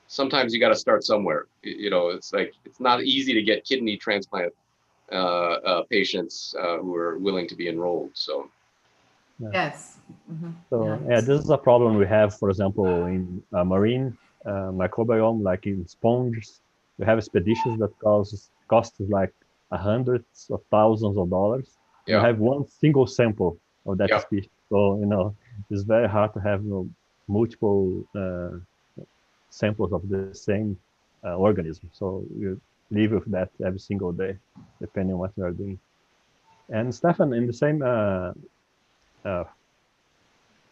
sometimes you got to start somewhere. It's like, it's not easy to get kidney transplant patients who are willing to be enrolled. So yes. So this is a problem we have, for example, in marine microbiome, like in sponges. We have expeditions that cost like hundreds of thousands of dollars. Yeah. You have one single sample of that Yeah. species. So, it's very hard to have multiple samples of the same organism. So you live with that every single day, depending on what you are doing. And Stefan, in the same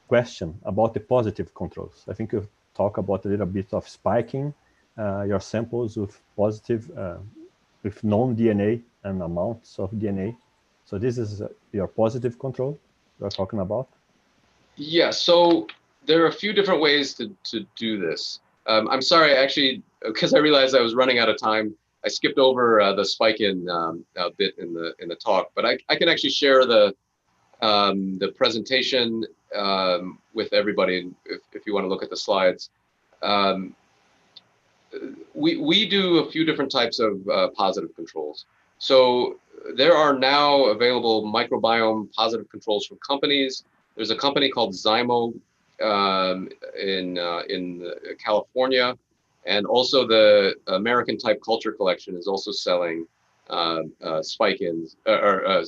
question about the positive controls, I think you talk about a little bit of spiking your samples with positive, with known DNA and amounts of DNA. So this is your positive control you're talking about? Yeah, so there are a few different ways to do this. I'm sorry, actually, because I realized I was running out of time, I skipped over the spike in bit in the talk, but I can actually share the presentation with everybody if you want to look at the slides. We do a few different types of positive controls. So there are now available microbiome positive controls from companies. There's a company called Zymo in California, and also the American Type Culture Collection is also selling spike-ins or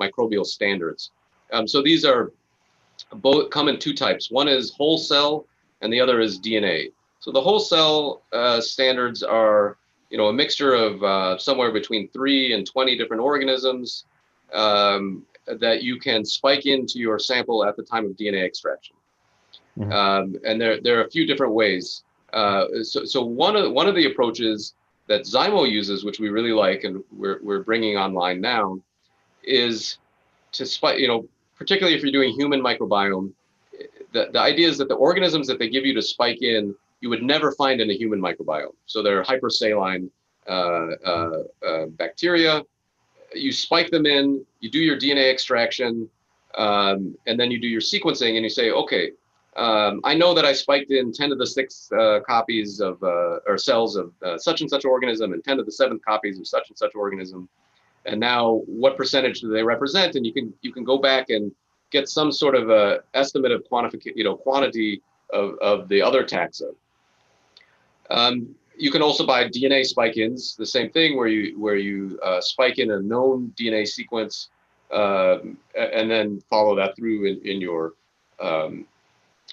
microbial standards. So these are both come in two types. One is whole cell, and the other is DNA. So the whole cell standards are, a mixture of somewhere between 3 and 20 different organisms that you can spike into your sample at the time of DNA extraction. Mm-hmm. And there are a few different ways. So one of the approaches that Zymo uses, which we really like, and we're bringing online now, is to spike. Particularly if you're doing human microbiome, the idea is that the organisms that they give you to spike in, you would never find in a human microbiome. So they're hypersaline bacteria. You spike them in, you do your DNA extraction, and then you do your sequencing, and you say, okay, I know that I spiked in 10 to the 6th copies of or cells of such and such organism, and 10 to the 7th copies of such and such organism. And now, what percentage do they represent? And you can go back and get some sort of a estimate of quantity of the other taxa. You can also buy DNA spike-ins, the same thing, where you spike in a known DNA sequence and then follow that through in your through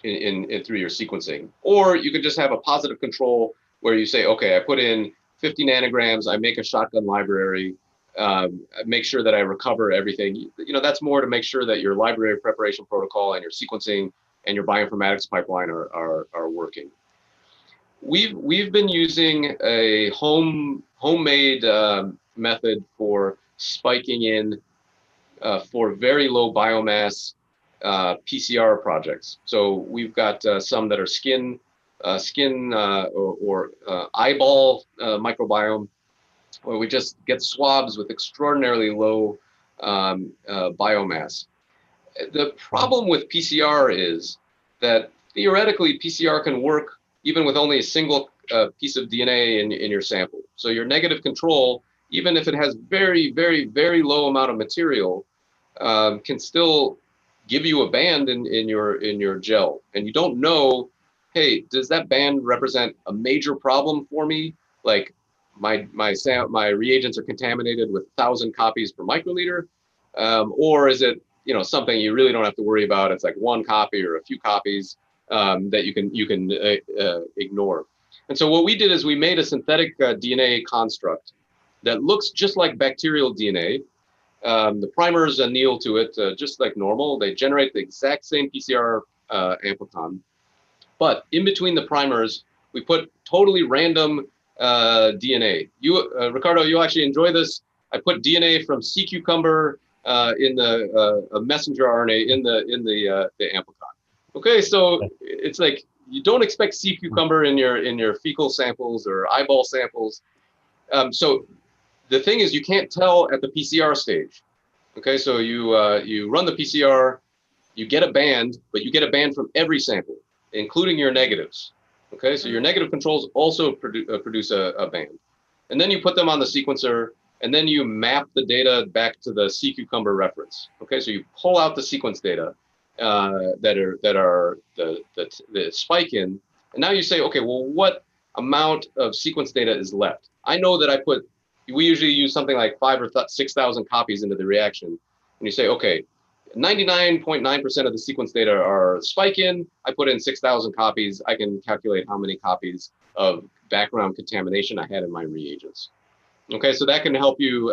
your sequencing. Or you could just have a positive control where you say, okay, I put in 50 nanograms, I make a shotgun library. Make sure that I recover everything. That's more to make sure that your library preparation protocol and your sequencing and your bioinformatics pipeline are working. We've been using a homemade method for spiking in for very low biomass PCR projects. So we've got some that are skin or eyeball microbiome, where we just get swabs with extraordinarily low biomass. The problem with PCR is that theoretically PCR can work even with only a single piece of DNA in your sample. So your negative control, even if it has very, very, very low amount of material, can still give you a band in your gel. And you don't know, hey, does that band represent a major problem for me? Like, my reagents are contaminated with 1,000 copies per microliter, or is it something you really don't have to worry about? It's like one copy or a few copies that you can ignore. And so what we did is we made a synthetic DNA construct that looks just like bacterial DNA. The primers anneal to it just like normal. They generate the exact same PCR amplicon, but in between the primers, we put totally random DNA. Ricardo, you'll actually enjoy this. I put DNA from sea cucumber in the messenger RNA in the amplicon. Okay, so it's like you don't expect sea cucumber in your fecal samples or eyeball samples. So the thing is, you can't tell at the PCR stage. Okay, so you run the PCR, you get a band, but you get a band from every sample, including your negatives. Okay, so your negative controls also produce a band. And then you put them on the sequencer, and then you map the data back to the sea cucumber reference. Okay, so you pull out the sequence data that are the spike in, and now you say, okay, well, what amount of sequence data is left? I know that I put we usually use something like 5,000 or 6,000 copies into the reaction. And you say, okay, 99.9% of the sequence data are spike in. I put in 6,000 copies. I can calculate how many copies of background contamination I had in my reagents. Okay, so that can help you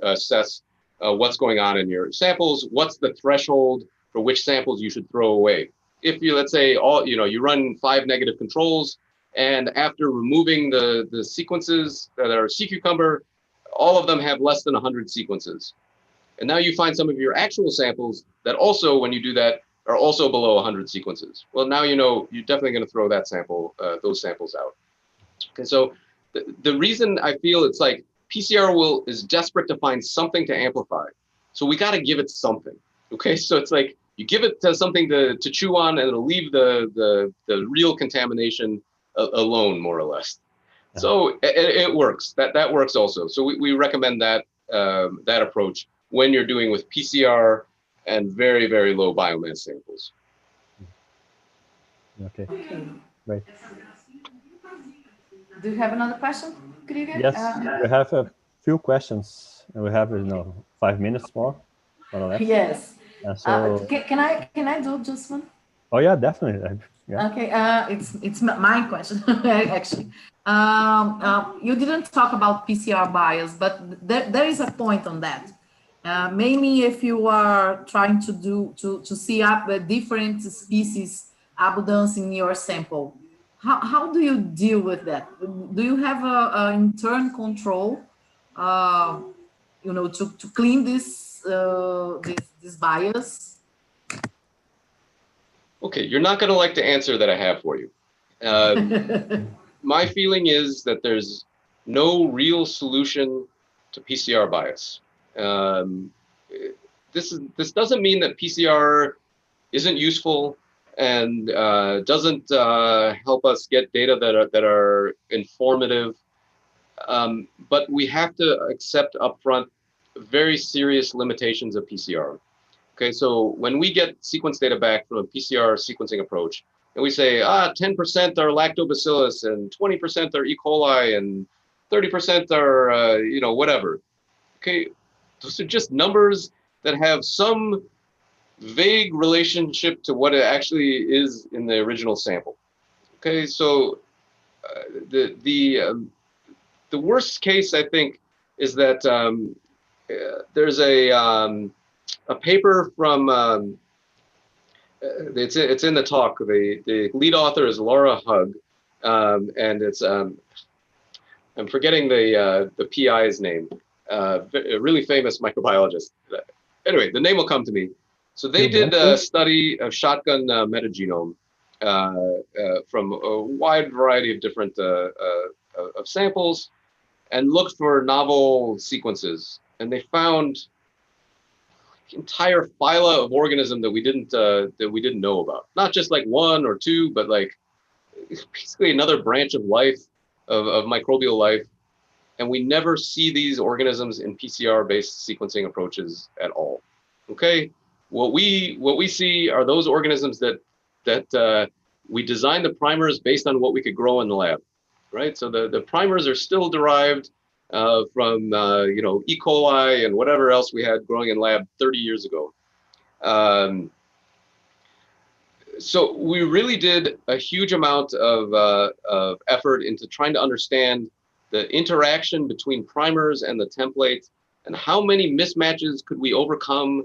assess what's going on in your samples. What's the threshold for which samples you should throw away? If you, let's say, you run 5 negative controls, and after removing the sequences that are sea cucumber, all of them have less than 100 sequences. And now you find some of your actual samples that also, when you do that, are also below 100 sequences. Well, now you know you're definitely going to throw that sample, those samples out. Okay, so the reason I feel it's like PCR is desperate to find something to amplify. So we got to give it something. Okay, so it's like you give it something to chew on, and it'll leave the real contamination alone, more or less. So it works. That works also. So we recommend that that approach when you're doing with PCR and very, very low biomass samples. Okay, right. Do you have another question, Krieger? Yes, we have a few questions, and we have 5 minutes more or less. Yes. So can I do just one? Oh yeah, definitely. Yeah. Okay, it's my question actually. You didn't talk about PCR bias, but there is a point on that. Mainly if you are trying to see up different species abundance in your sample. How do you deal with that? Do you have an internal control, to clean this bias? Okay, you're not going to like the answer that I have for you. My feeling is that there's no real solution to PCR bias. This doesn't mean that PCR isn't useful and doesn't help us get data that are informative. But we have to accept upfront very serious limitations of PCR. Okay, so when we get sequence data back from a PCR sequencing approach, and we say, 10% are lactobacillus and 20% are E. coli and 30% are, whatever. Okay, those are just numbers that have some vague relationship to what it actually is in the original sample. Okay, so the worst case, I think, is that there's a paper from it's in the talk. The lead author is Laura Hug, and it's I'm forgetting the PI's name. A really famous microbiologist. Anyway, the name will come to me. So they did a study of shotgun metagenome from a wide variety of different of samples, and looked for novel sequences, and they found entire phyla of organism that we didn't know about. Not just like one or two, but like basically another branch of life, of microbial life. And we never see these organisms in PCR-based sequencing approaches at all. Okay, what we see are those organisms that we designed the primers based on what we could grow in the lab, right? So the primers are still derived from E. coli and whatever else we had growing in lab 30 years ago. So we really did a huge amount of effort into trying to understand the interaction between primers and the template, and how many mismatches could we overcome.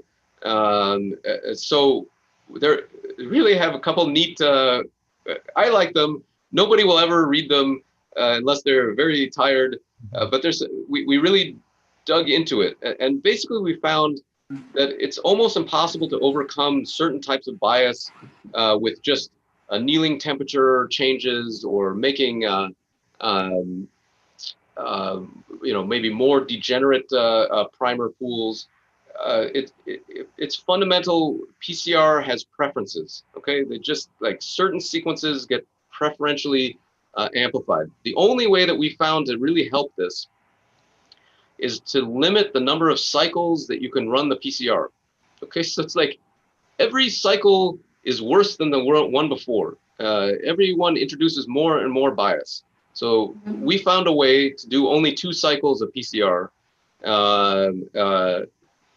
So there really have a couple neat, I like them. Nobody will ever read them unless they're very tired, but we really dug into it. And basically we found that it's almost impossible to overcome certain types of bias with just annealing temperature changes or making maybe more degenerate primer pools. It's fundamental. PCR has preferences. Okay, they just like certain sequences get preferentially amplified. The only way that we found to really help this is to limit the number of cycles that you can run the PCR. Okay, so it's like every cycle is worse than the one before. Every one introduces more and more bias. So we found a way to do only 2 cycles of PCR.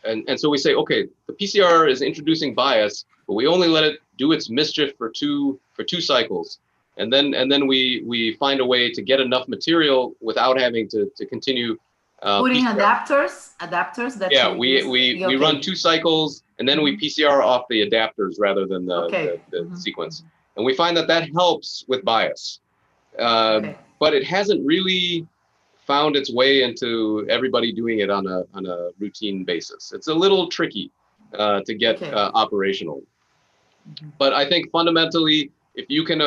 And so we say, okay, the PCR is introducing bias, but we only let it do its mischief for two cycles. And then we find a way to get enough material without having to continue putting PCR. adapters that we run 2 cycles and then we PCR off the adapters rather than the sequence. And we find that helps with bias. But it hasn't really found its way into everybody doing it on a routine basis. It's a little tricky to get operational. But I think fundamentally, if you can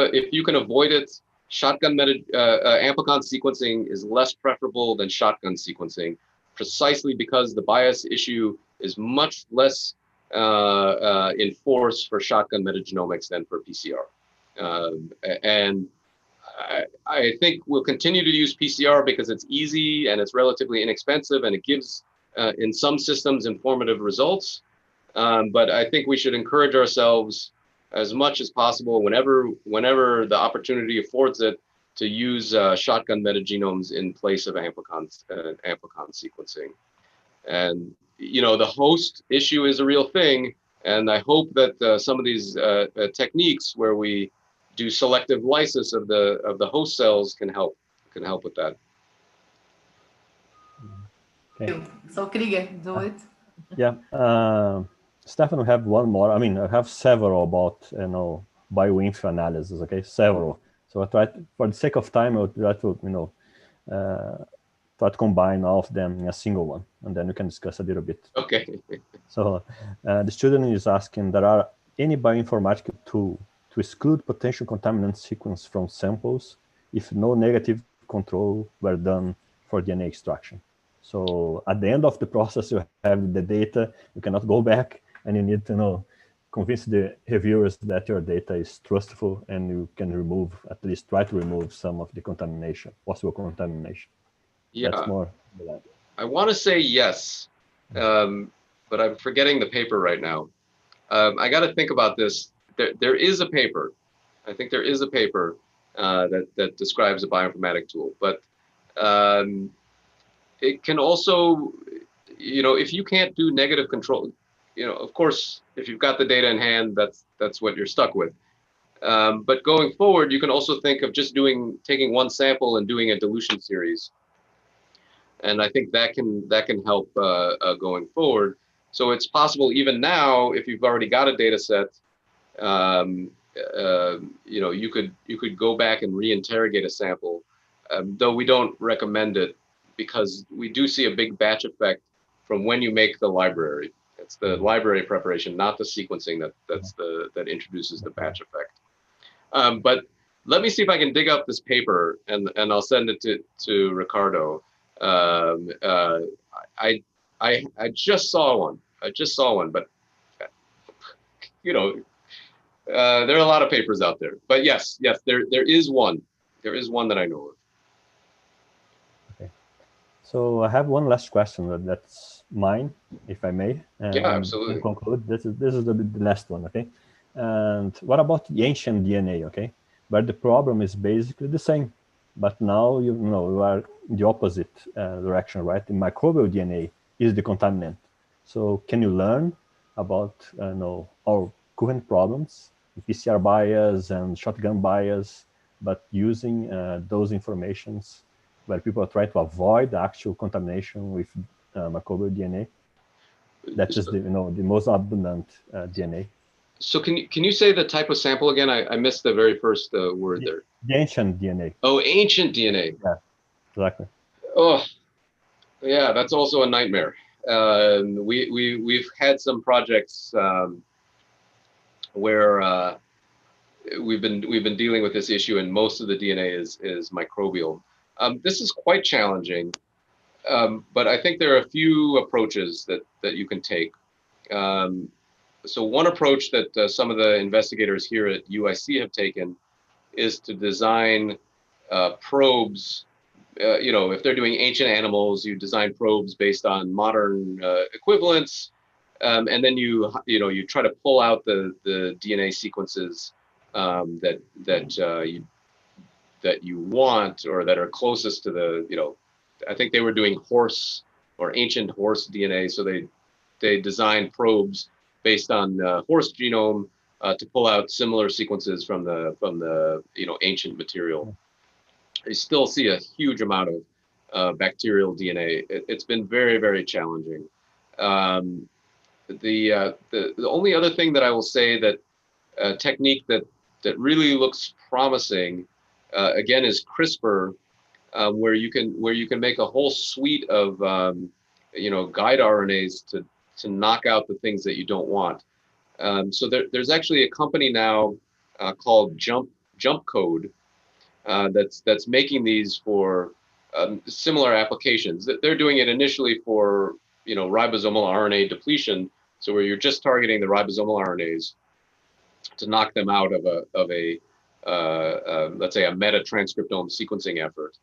avoid it, shotgun Amplicon sequencing is less preferable than shotgun sequencing, precisely because the bias issue is much less in force for shotgun metagenomics than for PCR. And I think we'll continue to use PCR because it's easy and it's relatively inexpensive and it gives, in some systems, informative results. But I think we should encourage ourselves as much as possible whenever the opportunity affords it to use shotgun metagenomes in place of Amplicon sequencing. And the host issue is a real thing, and I hope that some of these techniques where we do selective lysis of the host cells can help with that. Okay. So Krieger, do it. Yeah, Stefan, we have one more. I mean, I have several about bioinf analysis. Okay, several. So I try for the sake of time, I'll try to try to combine all of them in a single one, and then we can discuss a little bit. Okay. So the student is asking, there are any bioinformatics tool to exclude potential contaminant sequence from samples if no negative control were done for DNA extraction. So at the end of the process, you have the data, you cannot go back, and you need to convince the reviewers that your data is trustful and you can remove, at least try to remove some of the contamination, possible contamination. Yeah, that's more. I want to say yes, but I'm forgetting the paper right now. I got to think about this. There is a paper. I think there is a paper that describes a bioinformatic tool, but it can also, if you can't do negative control, of course, if you've got the data in hand, that's what you're stuck with. But going forward, you can also think of just taking one sample and doing a dilution series. And I think that can help going forward. So it's possible even now, if you've already got a data set, you could go back and reinterrogate a sample, though we don't recommend it because we do see a big batch effect from when you make the library. It's the library preparation, not the sequencing that introduces the batch effect. But let me see if I can dig up this paper and I'll send it to Ricardo. I just saw one. But there are a lot of papers out there. But yes, there is one. There is one that I know of. Okay. So I have one last question that's mine, if I may. Yeah, absolutely. And conclude. This is the last one, okay? And what about the ancient DNA, okay? But the problem is basically the same. But now you are in the opposite direction, right? The microbial DNA is the contaminant. So can you learn about our current problems, PCR bias and shotgun bias, but using those informations where people are trying to avoid the actual contamination with microbial DNA? That is the most abundant DNA. So can you say the type of sample again? I missed the very first word there. The ancient DNA. Oh, ancient DNA. Yeah, exactly. Oh, yeah, that's also a nightmare. We've had some projects where we've been dealing with this issue, and most of the DNA is microbial. This is quite challenging, but I think there are a few approaches that you can take. So one approach that some of the investigators here at UIC have taken is to design probes. If they're doing ancient animals, you design probes based on modern equivalents, and then you try to pull out the DNA sequences that that you want or that are closest to the, I think they were doing horse or ancient horse DNA. So they designed probes based on horse genome to pull out similar sequences from the ancient material. You still see a huge amount of bacterial DNA. It's been very, very challenging. The only other thing that I will say that technique that really looks promising again is CRISPR, where you can make a whole suite of guide RNAs to knock out the things that you don't want. So there's actually a company now called Jump Code that's making these for similar applications. They're doing it initially for ribosomal RNA depletion, so where you're just targeting the ribosomal RNAs to knock them out of a let's say a meta-transcriptome sequencing effort.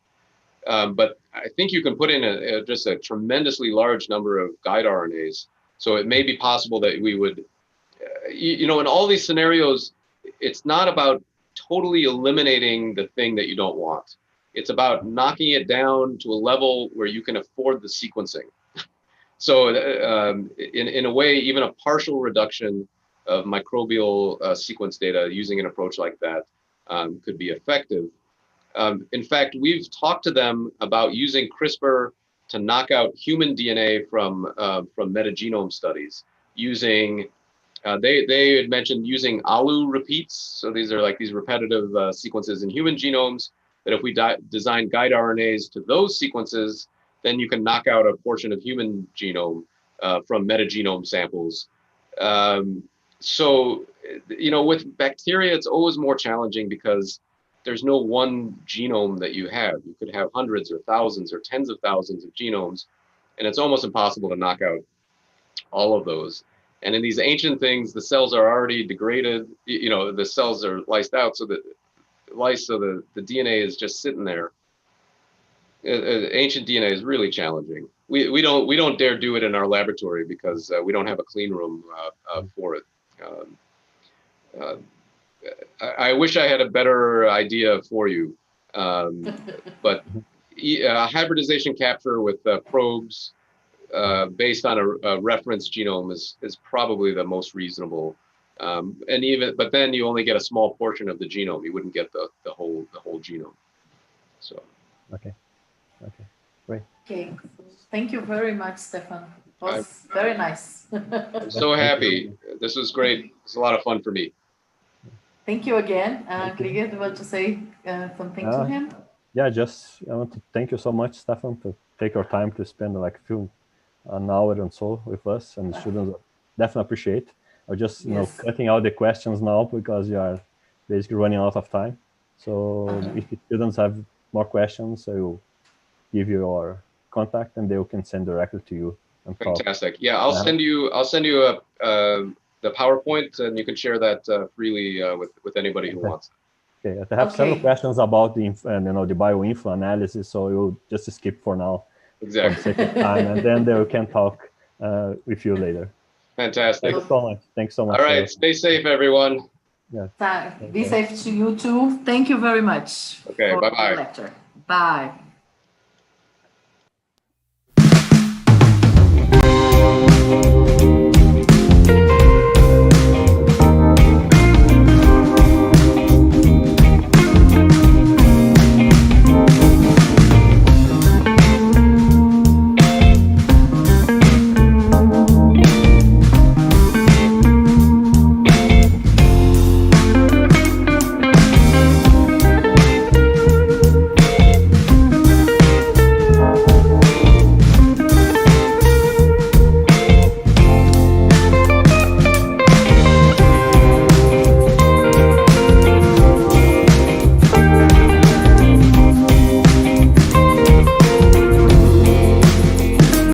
But I think you can put in just a tremendously large number of guide RNAs. So it may be possible that we would, in all these scenarios, it's not about totally eliminating the thing that you don't want. It's about knocking it down to a level where you can afford the sequencing. So in a way, even a partial reduction of microbial sequence data using an approach like that could be effective. In fact, we've talked to them about using CRISPR to knock out human DNA from metagenome studies using, they had mentioned using ALU repeats. So these are like these repetitive sequences in human genomes, that if we design guide RNAs to those sequences, then you can knock out a portion of human genome from metagenome samples. So, with bacteria, it's always more challenging because there's no one genome that you have. You could have hundreds or thousands or tens of thousands of genomes, and it's almost impossible to knock out all of those. And in these ancient things, the cells are already degraded, the cells are lysed out, so the DNA is just sitting there. Ancient DNA is really challenging. We don't dare do it in our laboratory because we don't have a clean room for it. I wish I had a better idea for you, but hybridization capture with probes based on a reference genome is probably the most reasonable. But then you only get a small portion of the genome. You wouldn't get the whole genome. So. Okay, great. Okay, thank you very much, Stefan. It was very nice. I'm so happy. This was great. It's a lot of fun for me. Thank you again. Krieger, do you want to say something to him? Yeah, I want to thank you so much, Stefan, to take your time to spend like an hour and so with us, and the students definitely appreciate. I'm just cutting out the questions now because you are basically running out of time. So if the students have more questions, I will give you your contact and they can send directly to you. Fantastic. Yeah, I'll send you the PowerPoint, and you can share that freely with anybody who wants. Okay, I have several questions about the bioinfo analysis, so you'll just skip for now. Exactly. Time, and then they can talk with you later. Fantastic. Thanks so much. Thanks so much. All right, stay safe, everyone. Yeah. Be safe to you too. Thank you very much. Okay, bye-bye. Lecture. Bye.